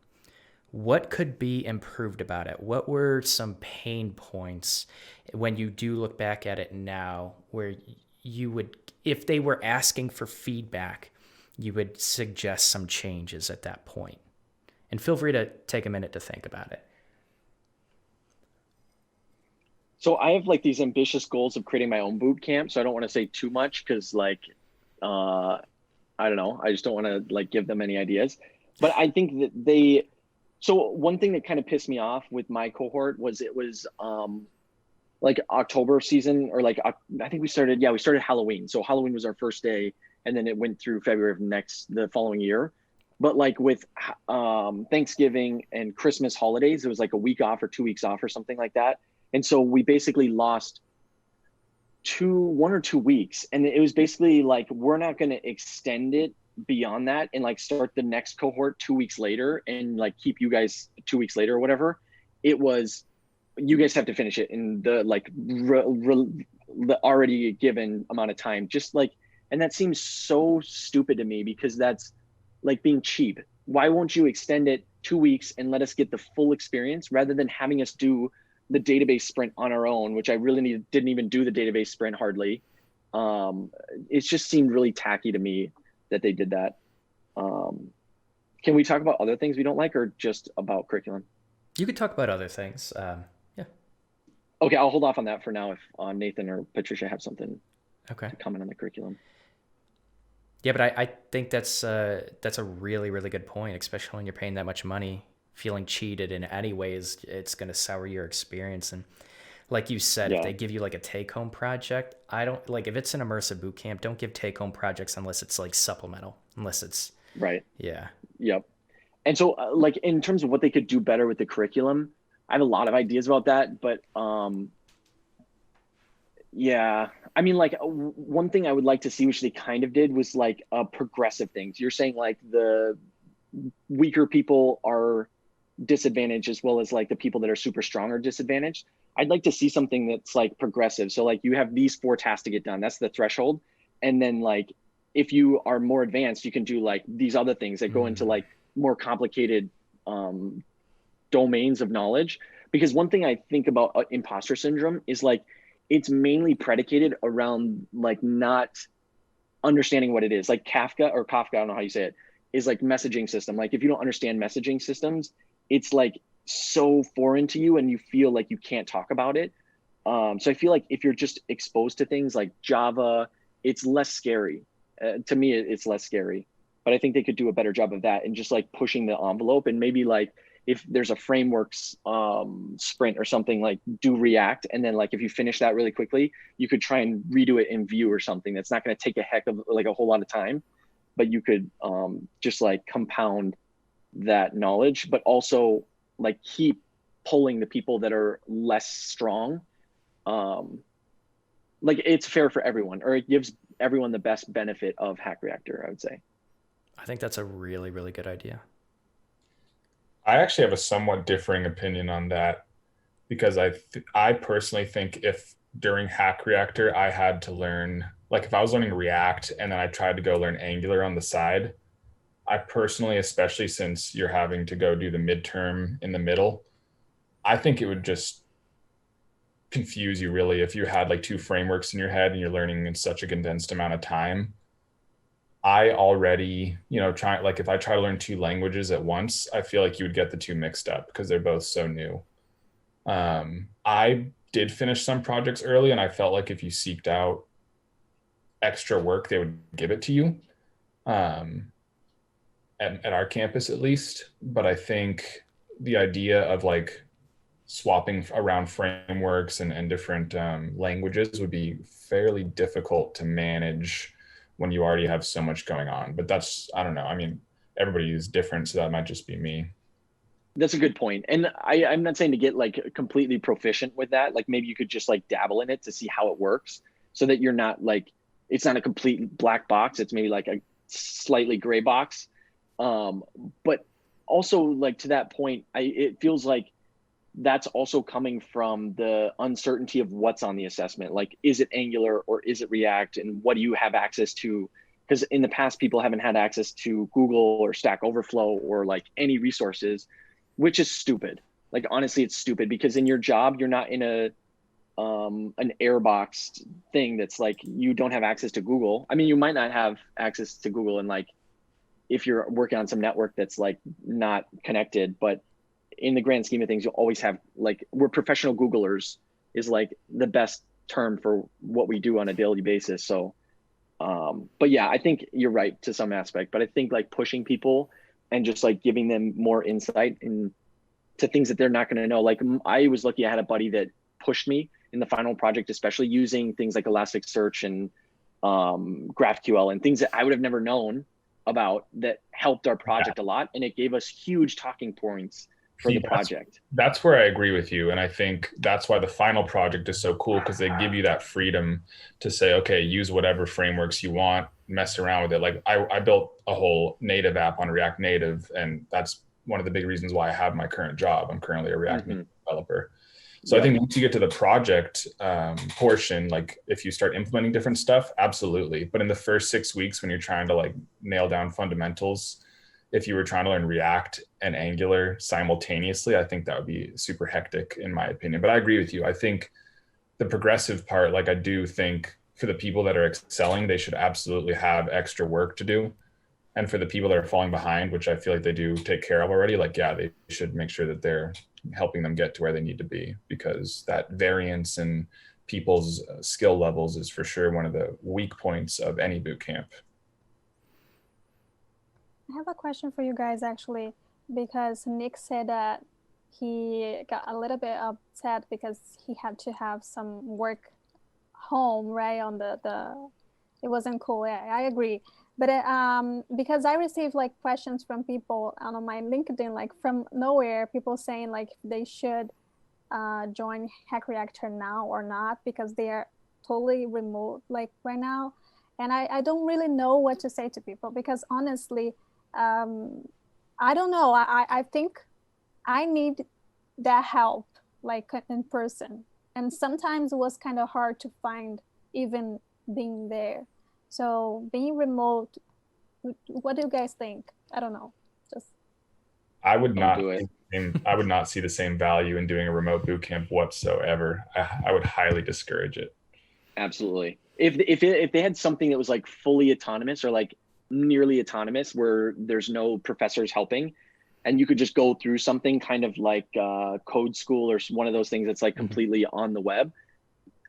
what could be improved about it? What were some pain points when you do look back at it now where you would, if they were asking for feedback, you would suggest some changes at that point? And feel free to take a minute to think about it. So I have like these ambitious goals of creating my own boot camp. So I don't want to say too much because like, I don't know. I just don't want to like give them any ideas. But I think that so one thing that kind of pissed me off with my cohort was it was like October season, or like, I think we started Halloween. So Halloween was our first day, and then it went through February of the following year. But like with Thanksgiving and Christmas holidays, it was like a week off or 2 weeks off or something like that. And so we basically lost 1 or 2 weeks. And it was basically like, we're not going to extend it beyond that and like start the next cohort 2 weeks later and like keep you guys 2 weeks later or whatever. It was, you guys have to finish it in the like the already given amount of time. Just like, and that seems so stupid to me because that's like being cheap. Why won't you extend it 2 weeks and let us get the full experience rather than having us do the database sprint on our own, which I really didn't even do the database sprint hardly. It just seemed really tacky to me that they did that. Can we talk about other things we don't like or just about curriculum? You could talk about other things. Yeah. Okay, I'll hold off on that for now if Nathan or Patricia have something to comment on the curriculum. Yeah, but I think that's a really, really good point, especially when you're paying that much money. Feeling cheated in any ways, it's going to sour your experience. And like you said, if they give you like a take-home project, I don't like, if it's an immersive boot camp, don't give take-home projects unless it's like supplemental, unless it's right. Yeah. Yep. And so like in terms of what they could do better with the curriculum, I have a lot of ideas about that, but yeah, I mean, like one thing I would like to see, which they kind of did, was like progressive things. You're saying like the weaker people are disadvantaged as well as like the people that are super strong are disadvantaged. I'd like to see something that's like progressive. So like you have these 4 tasks to get done. That's the threshold. And then like, if you are more advanced, you can do like these other things that go into like more complicated domains of knowledge. Because one thing I think about imposter syndrome is like, it's mainly predicated around like not understanding what it is. Like Kafka, I don't know how you say it, is like messaging system. Like if you don't understand messaging systems, it's like so foreign to you and you feel like you can't talk about it. So I feel like if you're just exposed to things like Java, it's less scary. To me, it's less scary, but I think they could do a better job of that and just like pushing the envelope. And maybe like if there's a frameworks sprint or something, like do React. And then like, if you finish that really quickly, you could try and redo it in Vue or something. That's not going to take a whole lot of time, but you could just like compound that knowledge, but also like keep pulling the people that are less strong. Like it's fair for everyone, or it gives everyone the best benefit of Hack Reactor, I would say. I think that's a really, really good idea. I actually have a somewhat differing opinion on that because I personally think if during Hack Reactor I had to learn, like if I was learning React and then I tried to go learn Angular on the side, I personally, especially since you're having to go do the midterm in the middle, I think it would just confuse you really if you had like 2 frameworks in your head and you're learning in such a condensed amount of time. I already, try, like if I try to learn two languages at once, I feel like you would get the two mixed up because they're both so new. I did finish some projects early, and I felt like if you seeked out extra work, they would give it to you, um, at our campus at least. But I think the idea of like swapping around frameworks and different languages would be fairly difficult to manage when you already have so much going on. But that's, I don't know. I mean, everybody is different, so that might just be me. That's a good point. And I'm not saying to get like completely proficient with that. Like maybe you could just like dabble in it to see how it works so that you're not like, it's not a complete black box. It's maybe like a slightly gray box. But also like to that point, it feels like that's also coming from the uncertainty of what's on the assessment. Like, is it Angular or is it React? And what do you have access to? Because in the past, people haven't had access to Google or Stack Overflow or like any resources, which is stupid. Like, honestly, it's stupid because in your job, you're not in an airbox thing that's like, you don't have access to Google. I mean, you might not have access to Google and like, if you're working on some network that's like not connected, but in the grand scheme of things, you'll always have like, we're professional Googlers is like the best term for what we do on a daily basis. So, but yeah, I think you're right to some aspect, but I think like pushing people and just like giving them more insight into things that they're not going to know. Like I was lucky I had a buddy that pushed me in the final project, especially using things like Elasticsearch and GraphQL and things that I would have never known about that helped our project a lot. And it gave us huge talking points for the project. That's where I agree with you. And I think that's why the final project is so cool, because they give you that freedom to say, okay, use whatever frameworks you want, mess around with it. Like I built a whole native app on React Native, and that's one of the big reasons why I have my current job. I'm currently a React Native developer. So I think once you get to the project portion, like if you start implementing different stuff, absolutely. But in the first 6 weeks, when you're trying to like nail down fundamentals, if you were trying to learn React and Angular simultaneously, I think that would be super hectic in my opinion. But I agree with you. I think the progressive part, like I do think for the people that are excelling, they should absolutely have extra work to do. And for the people that are falling behind, which I feel like they do take care of already, like, yeah, they should make sure that they're helping them get to where they need to be, because that variance in people's skill levels is for sure one of the weak points of any boot camp. I have a question for you guys actually, because Nick said that he got a little bit upset because he had to have some work home, right? On it wasn't cool. Yeah, I agree. But because I received like questions from people on my LinkedIn, like from nowhere, people saying like they should join Hack Reactor now or not, because they are totally remote like right now. And I don't really know what to say to people, because honestly, I don't know. I think I need that help like in person. And sometimes it was kind of hard to find even being there. So being remote, what do you guys think? I don't know. I would not see the same value in doing a remote boot camp whatsoever. I would highly discourage it. Absolutely. If they had something that was like fully autonomous or like nearly autonomous, where there's no professors helping, and you could just go through something kind of like Code School or one of those things that's like completely on the web,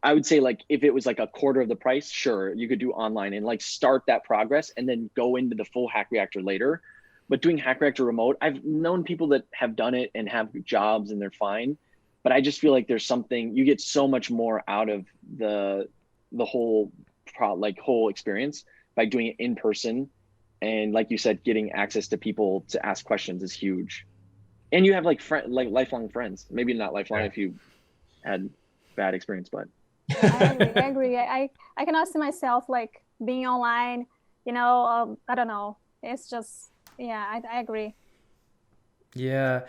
I would say like if it was like a quarter of the price, sure, you could do online and like start that progress and then go into the full Hack Reactor later. But doing Hack Reactor remote, I've known people that have done it and have jobs and they're fine. But I just feel like there's something, you get so much more out of the whole whole experience by doing it in person. And like you said, getting access to people to ask questions is huge. And you have like lifelong friends. Maybe not lifelong if you had bad experience, but. I agree. I cannot see myself like being online, I don't know. It's just, yeah, I agree. Yeah.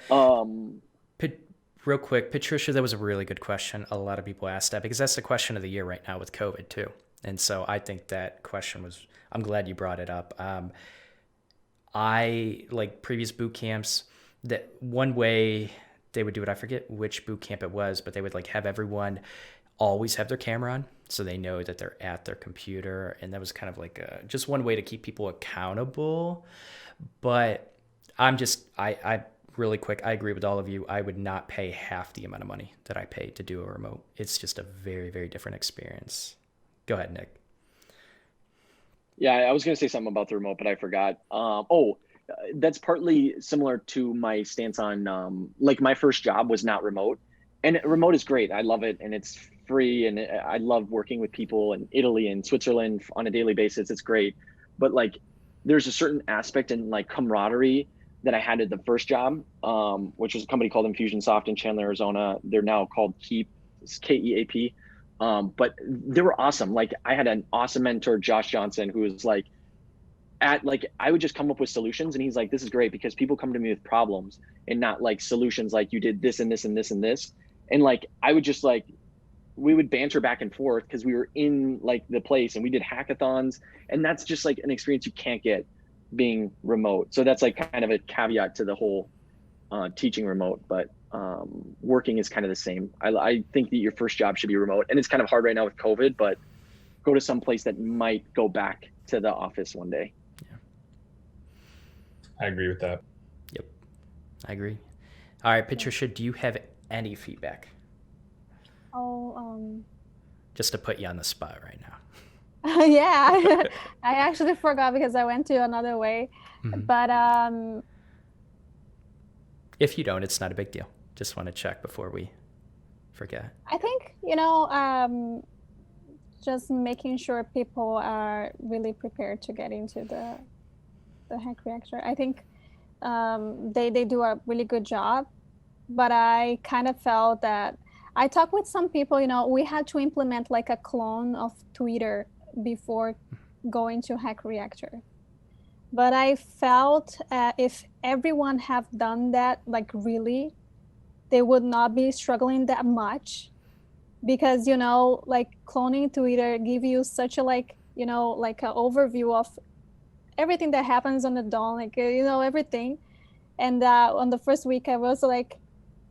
Real quick, Patricia, that was a really good question. A lot of people asked that because that's the question of the year right now with COVID too. And so I think that question I'm glad you brought it up. I like previous boot camps, that one way they would do it, I forget which boot camp it was, but they would like have everyone always have their camera on, so they know that they're at their computer. And that was kind of like just one way to keep people accountable. But I really quick, I agree with all of you. I would not pay half the amount of money that I pay to do a remote. It's just a very, very different experience. Go ahead, Nick. Yeah, I was going to say something about the remote, but I forgot. That's partly similar to my stance on like my first job was not remote, and remote is great. I love it, and it's free, and I love working with people in Italy and Switzerland on a daily basis. It's great, but like there's a certain aspect in like camaraderie that I had at the first job, which was a company called Infusionsoft in Chandler, Arizona. They're now called Keep, it's KEAP. But they were awesome. Like I had an awesome mentor, Josh Johnson, who was like, I would just come up with solutions, and he's like, this is great because people come to me with problems and not like solutions like you did this and this and this and this. And like I would just like, we would banter back and forth because we were in like the place, and we did hackathons, and that's just like an experience you can't get being remote. So that's like kind of a caveat to the whole teaching remote, but working is kind of the same. I think that your first job should be remote, and it's kind of hard right now with COVID, but go to some place that might go back to the office one day. Yeah. I agree with that. Yep, I agree. All right, Patricia, do you have any feedback? Just to put you on the spot right now. Yeah, I actually forgot because I went to another way. Mm-hmm. But if you don't, it's not a big deal. Just want to check before we forget. I think, just making sure people are really prepared to get into the Hack Reactor. I think they do a really good job, but I kind of felt that I talked with some people, we had to implement like a clone of Twitter before going to Hack Reactor. But I felt if everyone have done that, like really, they would not be struggling that much, because, like cloning Twitter give you such a like an overview of everything that happens on the DOM, like, everything. And on the first week I was like,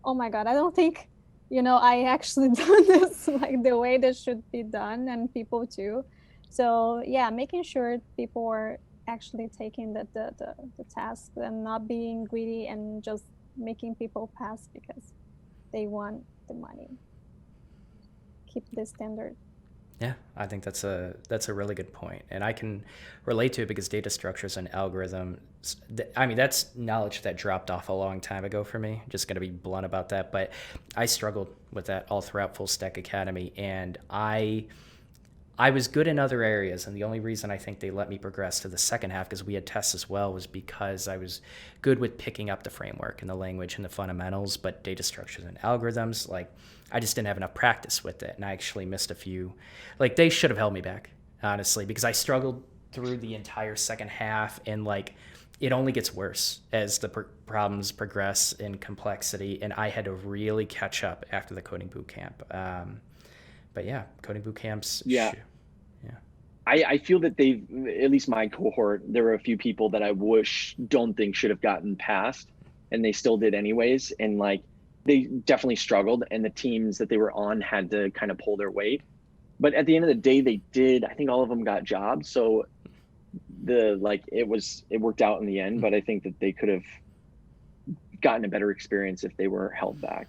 oh my God, I don't think, I actually done this like the way this should be done, and people too. So yeah, making sure people are actually taking the task and not being greedy and just making people pass because they want the money. Keep the standard. Yeah, I think that's a really good point, and I can relate to it because data structures and algorithms, I mean, that's knowledge that dropped off a long time ago for me. Just going to be blunt about that, but I struggled with that all throughout Full Stack Academy, and I was good in other areas, and the only reason I think they let me progress to the second half, because we had tests as well, was because I was good with picking up the framework and the language and the fundamentals, but data structures and algorithms, like, I just didn't have enough practice with it, and I actually missed a few. Like, they should have held me back, honestly, because I struggled through the entire second half, and like, it only gets worse as the problems progress in complexity, and I had to really catch up after the coding bootcamp. But yeah, coding bootcamps. Yeah. I feel that they've, at least my cohort, there were a few people that I don't think should have gotten past, and they still did anyways. And like, they definitely struggled, and the teams that they were on had to kind of pull their weight. But at the end of the day, they did. I think all of them got jobs. So it worked out in the end, but I think that they could have gotten a better experience if they were held back.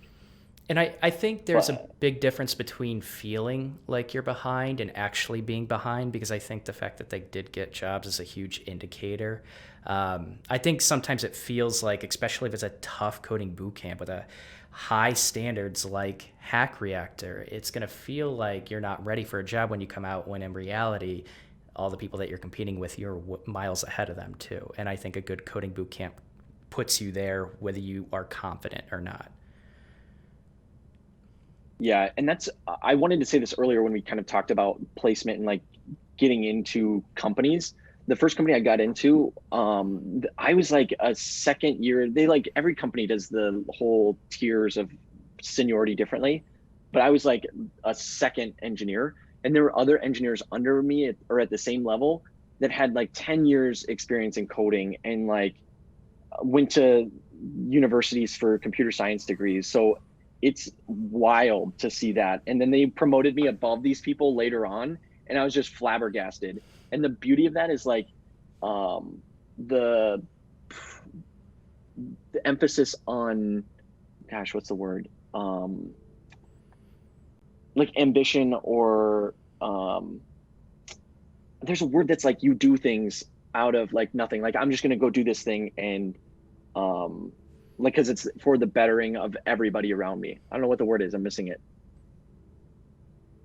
And I think there's a big difference between feeling like you're behind and actually being behind, because I think the fact that they did get jobs is a huge indicator. I think sometimes it feels like, especially if it's a tough coding bootcamp with a high standards like Hack Reactor, it's going to feel like you're not ready for a job when you come out, when in reality, all the people that you're competing with, you're miles ahead of them too. And I think a good coding bootcamp puts you there whether you are confident or not. Yeah, and I wanted to say this earlier when we kind of talked about placement and like getting into companies. The first company I got into, I was like a second year. They like, every company does the whole tiers of seniority differently, but I was like a second engineer, and there were other engineers under me or at the same level that had like 10 years experience in coding and like went to universities for computer science degrees. So it's wild to see that. And then they promoted me above these people later on, and I was just flabbergasted. And the beauty of that is like the emphasis on, gosh, what's the word? Like ambition, or there's a word that's like you do things out of like nothing. Like I'm just gonna go do this thing, and like, because it's for the bettering of everybody around me. I don't know what the word is. I'm missing it.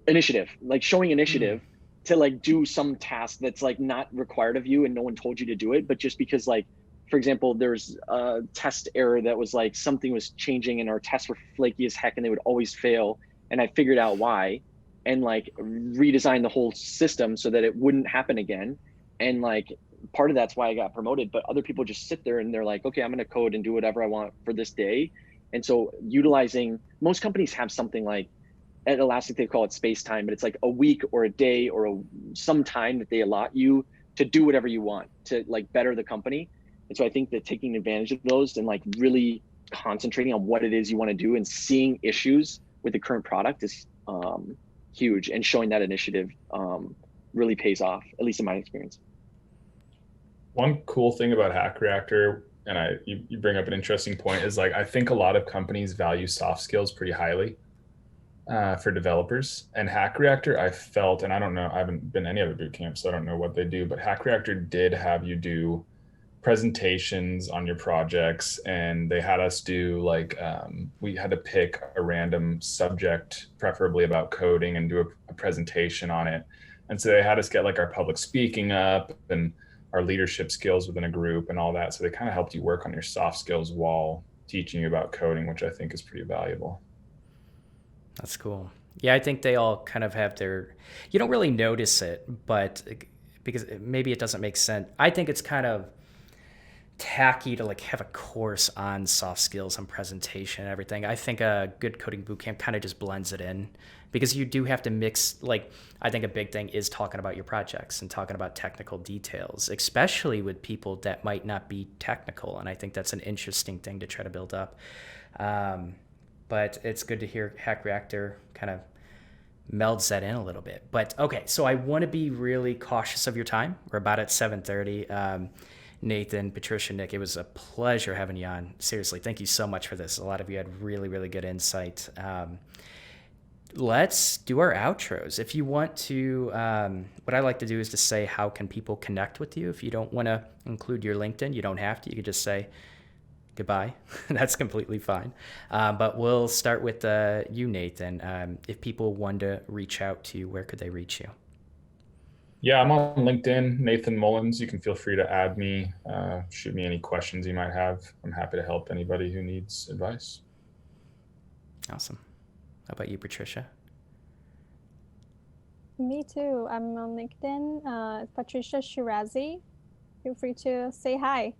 Initiative, like showing initiative to like do some task that's like not required of you and no one told you to do it, but just because, like, for example, there's a test error that was like something was changing and our tests were flaky as heck and they would always fail. And I figured out why, and like redesigned the whole system so that it wouldn't happen again. And like part of that's why I got promoted, but other people just sit there and they're like, okay, I'm going to code and do whatever I want for this day. And so utilizing, most companies have something like, at Elastic they call it space time, but it's like a week or a day or some time that they allot you to do whatever you want to like better the company. And so I think that taking advantage of those and like really concentrating on what it is you want to do and seeing issues with the current product is huge, and showing that initiative really pays off, at least in my experience. One cool thing about Hack Reactor, and you bring up an interesting point, is like I think a lot of companies value soft skills pretty highly for developers. And Hack Reactor, I felt, and I don't know, I haven't been any other boot camp, so I don't know what they do, but Hack Reactor did have you do presentations on your projects, and they had us do like we had to pick a random subject, preferably about coding, and do a presentation on it. And so they had us get like our public speaking up and our leadership skills within a group and all that. So they kind of helped you work on your soft skills while teaching you about coding, which I think is pretty valuable. That's cool. Yeah, I think they all kind of have their, you don't really notice it, but because maybe it doesn't make sense. I think it's kind of tacky to like have a course on soft skills and presentation and everything. I think a good coding bootcamp kind of just blends it in, because you do have to mix, like, I think a big thing is talking about your projects and talking about technical details, especially with people that might not be technical. And I think that's an interesting thing to try to build up. But it's good to hear Hack Reactor kind of melds that in a little bit. But okay, so I want to be really cautious of your time. We're about at 7:30. Nathan, Patricia, Nick, it was a pleasure having you on. Seriously, thank you so much for this. A lot of you had really, really good insight. Let's do our outros. If you want to, what I like to do is to say, how can people connect with you? If you don't want to include your LinkedIn, you don't have to. You could just say goodbye. That's completely fine. But we'll start with you, Nathan. If people want to reach out to you, where could they reach you? Yeah, I'm on LinkedIn, Nathan Mullins. You can feel free to add me, shoot me any questions you might have. I'm happy to help anybody who needs advice. Awesome. How about you, Patricia? Me too. I'm on LinkedIn, Patricia Shirazi. Feel free to say hi.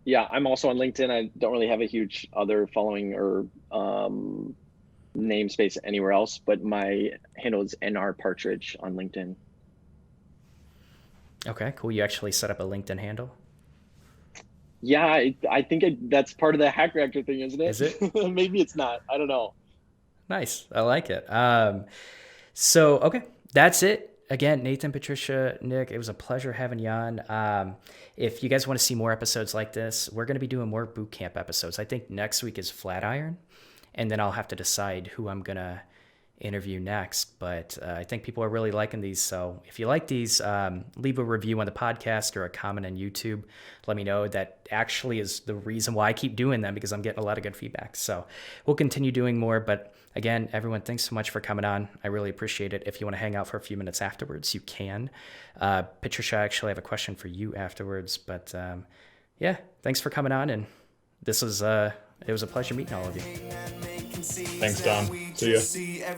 Yeah, I'm also on LinkedIn. I don't really have a huge other following or namespace anywhere else, but my handle is NR Partridge on LinkedIn. Okay, cool. You actually set up a LinkedIn handle? Yeah, I think that's part of the Hack Reactor thing, isn't it? Is it? Maybe it's not. I don't know. Nice. I like it. So, okay, that's it. Again, Nathan, Patricia, Nick, it was a pleasure having you on. If you guys want to see more episodes like this, we're going to be doing more bootcamp episodes. I think next week is Flatiron, and then I'll have to decide who I'm going to interview next. But I think people are really liking these. So if you like these, leave a review on the podcast or a comment on YouTube. Let me know. That actually is the reason why I keep doing them, because I'm getting a lot of good feedback. So we'll continue doing more. But again, everyone, thanks so much for coming on. I really appreciate it. If you want to hang out for a few minutes afterwards, you can. Patricia, I actually have a question for you afterwards. But yeah, thanks for coming on. And this was it was a pleasure meeting all of you. Thanks, Don. See ya.